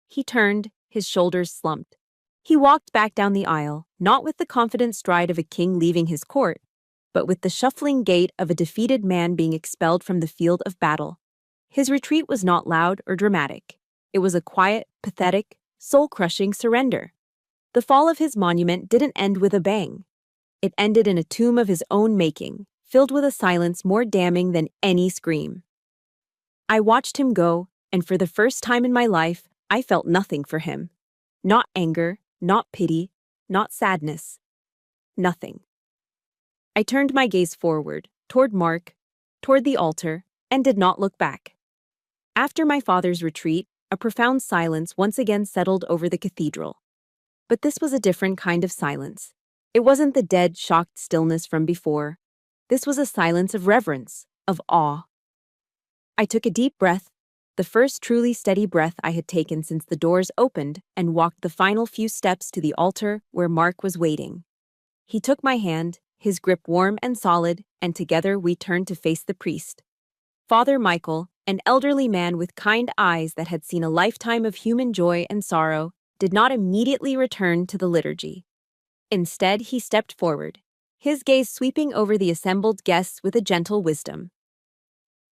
He turned, his shoulders slumped. He walked back down the aisle, not with the confident stride of a king leaving his court, but with the shuffling gait of a defeated man being expelled from the field of battle. His retreat was not loud or dramatic. It was a quiet, pathetic, soul-crushing surrender. The fall of his monument didn't end with a bang. It ended in a tomb of his own making, filled with a silence more damning than any scream. I watched him go, and for the first time in my life, I felt nothing for him. Not anger, not pity, not sadness. Nothing. I turned my gaze forward, toward Mark, toward the altar, and did not look back. After my father's retreat, a profound silence once again settled over the cathedral. But this was a different kind of silence. It wasn't the dead, shocked stillness from before. This was a silence of reverence, of awe. I took a deep breath, the first truly steady breath I had taken since the doors opened, and walked the final few steps to the altar where Mark was waiting. He took my hand, his grip warm and solid, and together we turned to face the priest. Father Michael, an elderly man with kind eyes that had seen a lifetime of human joy and sorrow, did not immediately return to the liturgy. Instead, he stepped forward, his gaze sweeping over the assembled guests with a gentle wisdom.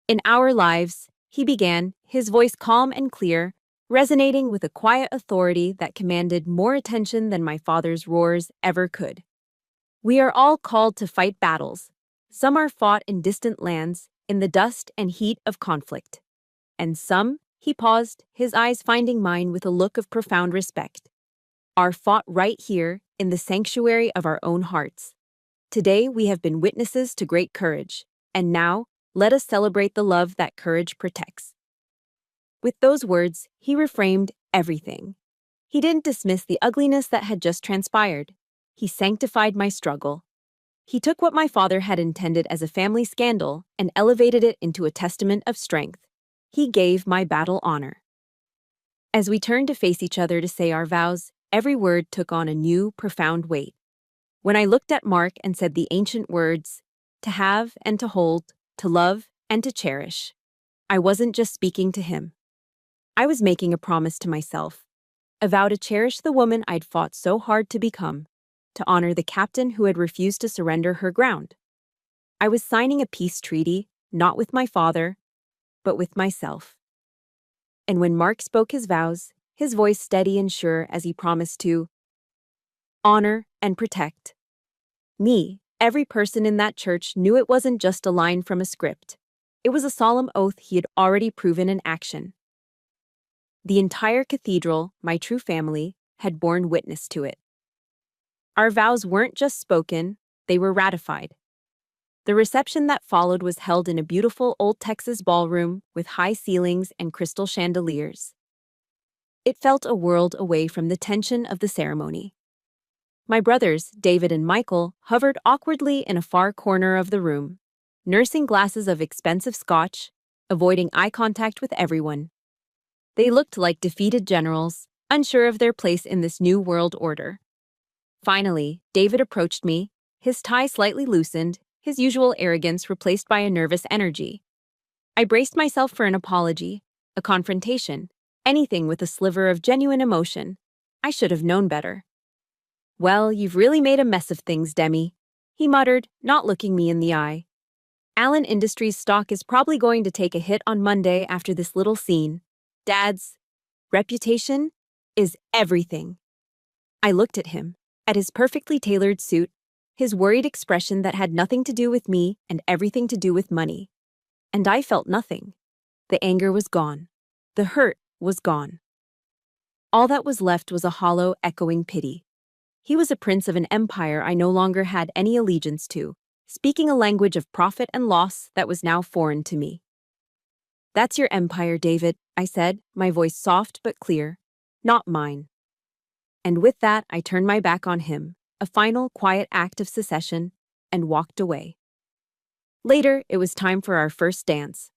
In our lives, he began, his voice calm and clear, resonating with a quiet authority that commanded more attention than my father's roars ever could. We are all called to fight battles. Some are fought in distant lands, in the dust and heat of conflict. And some, he paused, his eyes finding mine with a look of profound respect, are fought right here, in the sanctuary of our own hearts. Today we have been witnesses to great courage, and now, let us celebrate the love that courage protects. With those words, he reframed everything. He didn't dismiss the ugliness that had just transpired. He sanctified my struggle. He took what my father had intended as a family scandal and elevated it into a testament of strength. He gave my battle honor. As we turned to face each other to say our vows, every word took on a new, profound weight. When I looked at Mark and said the ancient words, to have and to hold, to love and to cherish, I wasn't just speaking to him. I was making a promise to myself, a vow to cherish the woman I'd fought so hard to become, to honor the captain who had refused to surrender her ground. I was signing a peace treaty, not with my father, but with myself. And when Mark spoke his vows, his voice steady and sure as he promised to honor and protect me, Every person in that church knew it wasn't just a line from a script. It was a solemn oath he had already proven in action. The entire cathedral, my true family, had borne witness to it. Our vows weren't just spoken, they were ratified. The reception that followed was held in a beautiful old Texas ballroom with high ceilings and crystal chandeliers. It felt a world away from the tension of the ceremony. My brothers, David and Michael, hovered awkwardly in a far corner of the room, nursing glasses of expensive scotch, avoiding eye contact with everyone. They looked like defeated generals, unsure of their place in this new world order. Finally, David approached me, his tie slightly loosened, his usual arrogance replaced by a nervous energy. I braced myself for an apology, a confrontation, anything with a sliver of genuine emotion. I should have known better. "Well, you've really made a mess of things, Demi," he muttered, not looking me in the eye. "Allen Industries stock is probably going to take a hit on Monday after this little scene. Dad's reputation is everything." I looked at him, at his perfectly tailored suit, his worried expression that had nothing to do with me and everything to do with money. And I felt nothing. The anger was gone. The hurt was gone. All that was left was a hollow, echoing pity. He was a prince of an empire I no longer had any allegiance to, speaking a language of profit and loss that was now foreign to me. "That's your empire, David," I said, my voice soft but clear. "Not mine." And with that, I turned my back on him, a final, quiet act of secession, and walked away. Later, it was time for our first dance.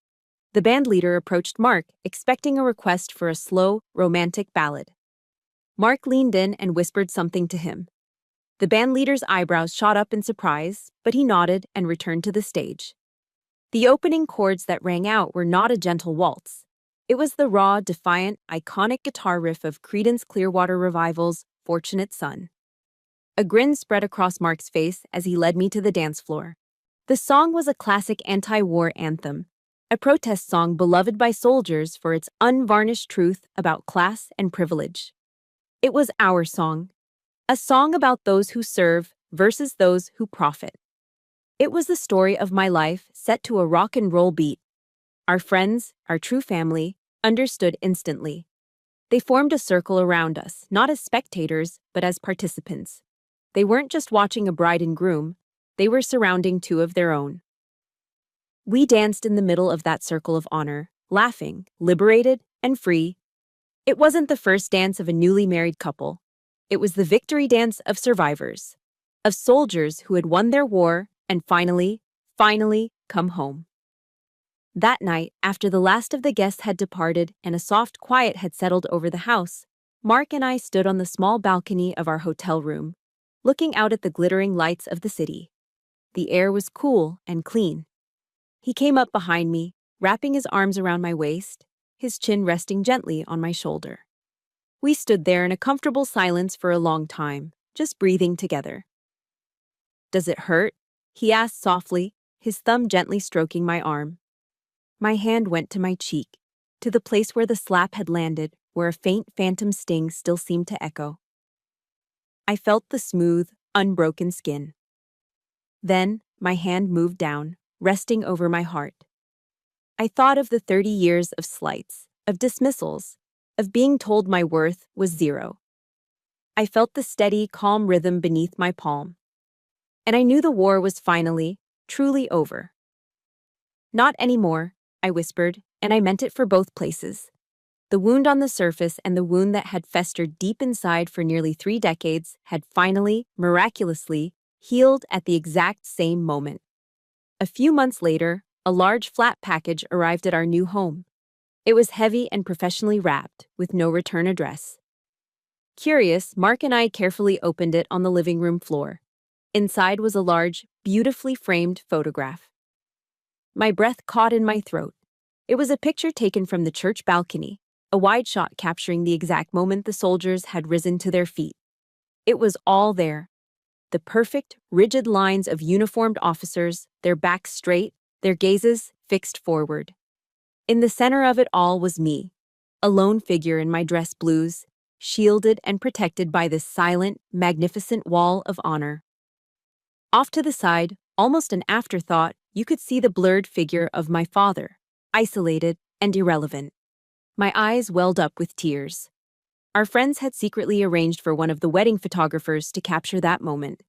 The band leader approached Mark, expecting a request for a slow, romantic ballad. Mark leaned in and whispered something to him. The band leader's eyebrows shot up in surprise, but he nodded and returned to the stage. The opening chords that rang out were not a gentle waltz. It was the raw, defiant, iconic guitar riff of Creedence Clearwater Revival's "Fortunate Son." A grin spread across Mark's face as he led me to the dance floor. The song was a classic anti-war anthem, a protest song beloved by soldiers for its unvarnished truth about class and privilege. It was our song, a song about those who serve versus those who profit. It was the story of my life set to a rock and roll beat. Our friends, our true family, understood instantly. They formed a circle around us, not as spectators, but as participants. They weren't just watching a bride and groom, they were surrounding two of their own. We danced in the middle of that circle of honor, laughing, liberated, and free. It wasn't the first dance of a newly married couple. It was the victory dance of survivors, of soldiers who had won their war and finally come home. That night, after the last of the guests had departed and a soft quiet had settled over the house, Mark and I stood on the small balcony of our hotel room, looking out at the glittering lights of the city. The air was cool and clean. He came up behind me, wrapping his arms around my waist, his chin resting gently on my shoulder. We stood there in a comfortable silence for a long time, just breathing together. "Does it hurt?" he asked softly, his thumb gently stroking my arm. My hand went to my cheek, to the place where the slap had landed, where a faint phantom sting still seemed to echo. I felt the smooth, unbroken skin. Then, my hand moved down, resting over my heart. I thought of the 30 years of slights, of dismissals, of being told my worth was zero. I felt the steady, calm rhythm beneath my palm. And I knew the war was finally, truly over. "Not anymore," I whispered, and I meant it for both places. The wound on the surface and the wound that had festered deep inside for nearly 3 decades had finally, miraculously, healed at the exact same moment. A few months later, a large flat package arrived at our new home. It was heavy and professionally wrapped, with no return address. Curious, Mark and I carefully opened it on the living room floor. Inside was a large, beautifully framed photograph. My breath caught in my throat. It was a picture taken from the church balcony, a wide shot capturing the exact moment the soldiers had risen to their feet. It was all there. The perfect, rigid lines of uniformed officers, their backs straight, their gazes fixed forward. In the center of it all was me, a lone figure in my dress blues, shielded and protected by this silent, magnificent wall of honor. Off to the side, almost an afterthought, you could see the blurred figure of my father, isolated and irrelevant. My eyes welled up with tears. Our friends had secretly arranged for one of the wedding photographers to capture that moment.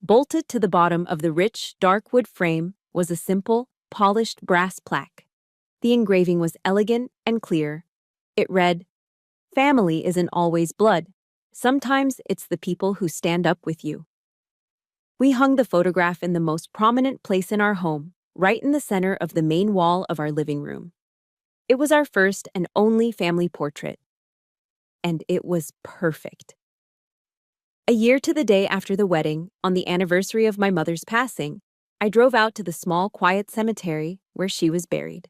Bolted to the bottom of the rich, dark wood frame was a simple, polished brass plaque. The engraving was elegant and clear. It read, "Family isn't always blood. Sometimes it's the people who stand up with you." We hung the photograph in the most prominent place in our home, right in the center of the main wall of our living room. It was our first and only family portrait. And it was perfect. A year to the day after the wedding, on the anniversary of my mother's passing, I drove out to the small, quiet cemetery where she was buried.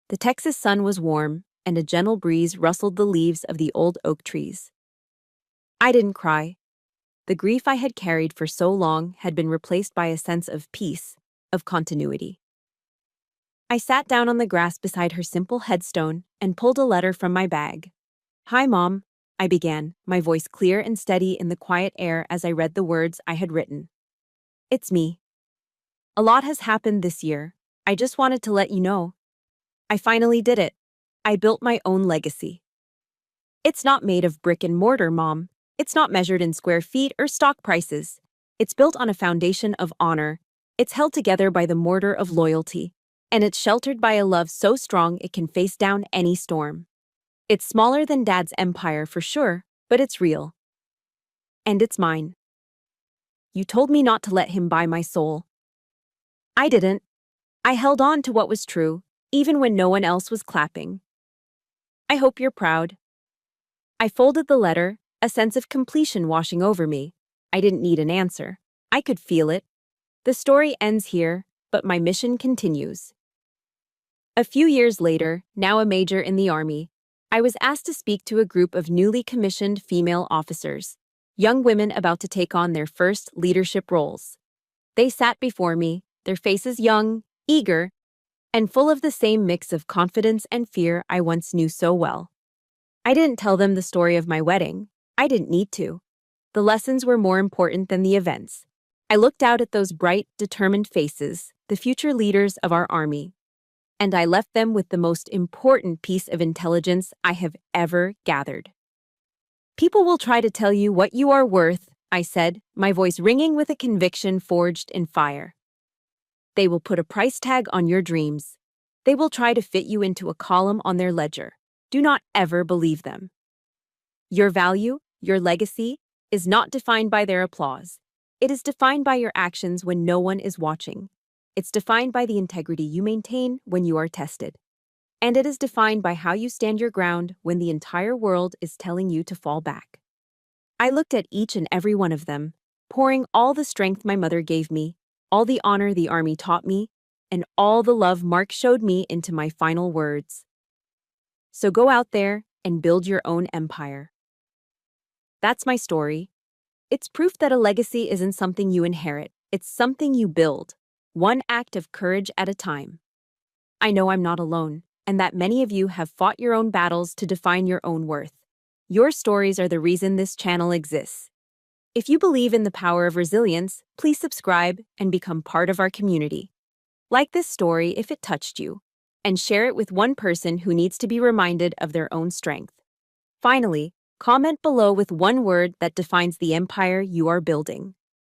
The Texas sun was warm, and a gentle breeze rustled the leaves of the old oak trees. I didn't cry. The grief I had carried for so long had been replaced by a sense of peace, of continuity. I sat down on the grass beside her simple headstone and pulled a letter from my bag. "Hi, Mom," I began, my voice clear and steady in the quiet air as I read the words I had written. "It's me. A lot has happened this year. I just wanted to let you know. I finally did it. I built my own legacy. It's not made of brick and mortar, Mom. It's not measured in square feet or stock prices. It's built on a foundation of honor. It's held together by the mortar of loyalty. And it's sheltered by a love so strong it can face down any storm. It's smaller than Dad's empire for sure, but it's real. And it's mine. You told me not to let him buy my soul. I didn't. I held on to what was true, even when no one else was clapping. I hope you're proud." I folded the letter, a sense of completion washing over me. I didn't need an answer. I could feel it. The story ends here, but my mission continues. A few years later, now a major in the Army, I was asked to speak to a group of newly commissioned female officers, young women about to take on their first leadership roles. They sat before me, their faces young, eager, and full of the same mix of confidence and fear I once knew so well. I didn't tell them the story of my wedding. I didn't need to. The lessons were more important than the events. I looked out at those bright, determined faces, the future leaders of our Army, and I left them with the most important piece of intelligence I have ever gathered. "People will try to tell you what you are worth," I said, my voice ringing with a conviction forged in fire. "They will put a price tag on your dreams. They will try to fit you into a column on their ledger. Do not ever believe them. Your value, your legacy, is not defined by their applause. It is defined by your actions when no one is watching. It's defined by the integrity you maintain when you are tested. And it is defined by how you stand your ground when the entire world is telling you to fall back." I looked at each and every one of them, pouring all the strength my mother gave me, all the honor the Army taught me, and all the love Mark showed me into my final words. So go out there and build your own empire. That's my story. It's proof that a legacy isn't something you inherit, it's something you build, one act of courage at a time. I know I'm not alone, and that many of you have fought your own battles to define your own worth. Your stories are the reason this channel exists. If you believe in the power of resilience, please subscribe and become part of our community. Like this story if it touched you, and share it with one person who needs to be reminded of their own strength. Finally, comment below with one word that defines the empire you are building.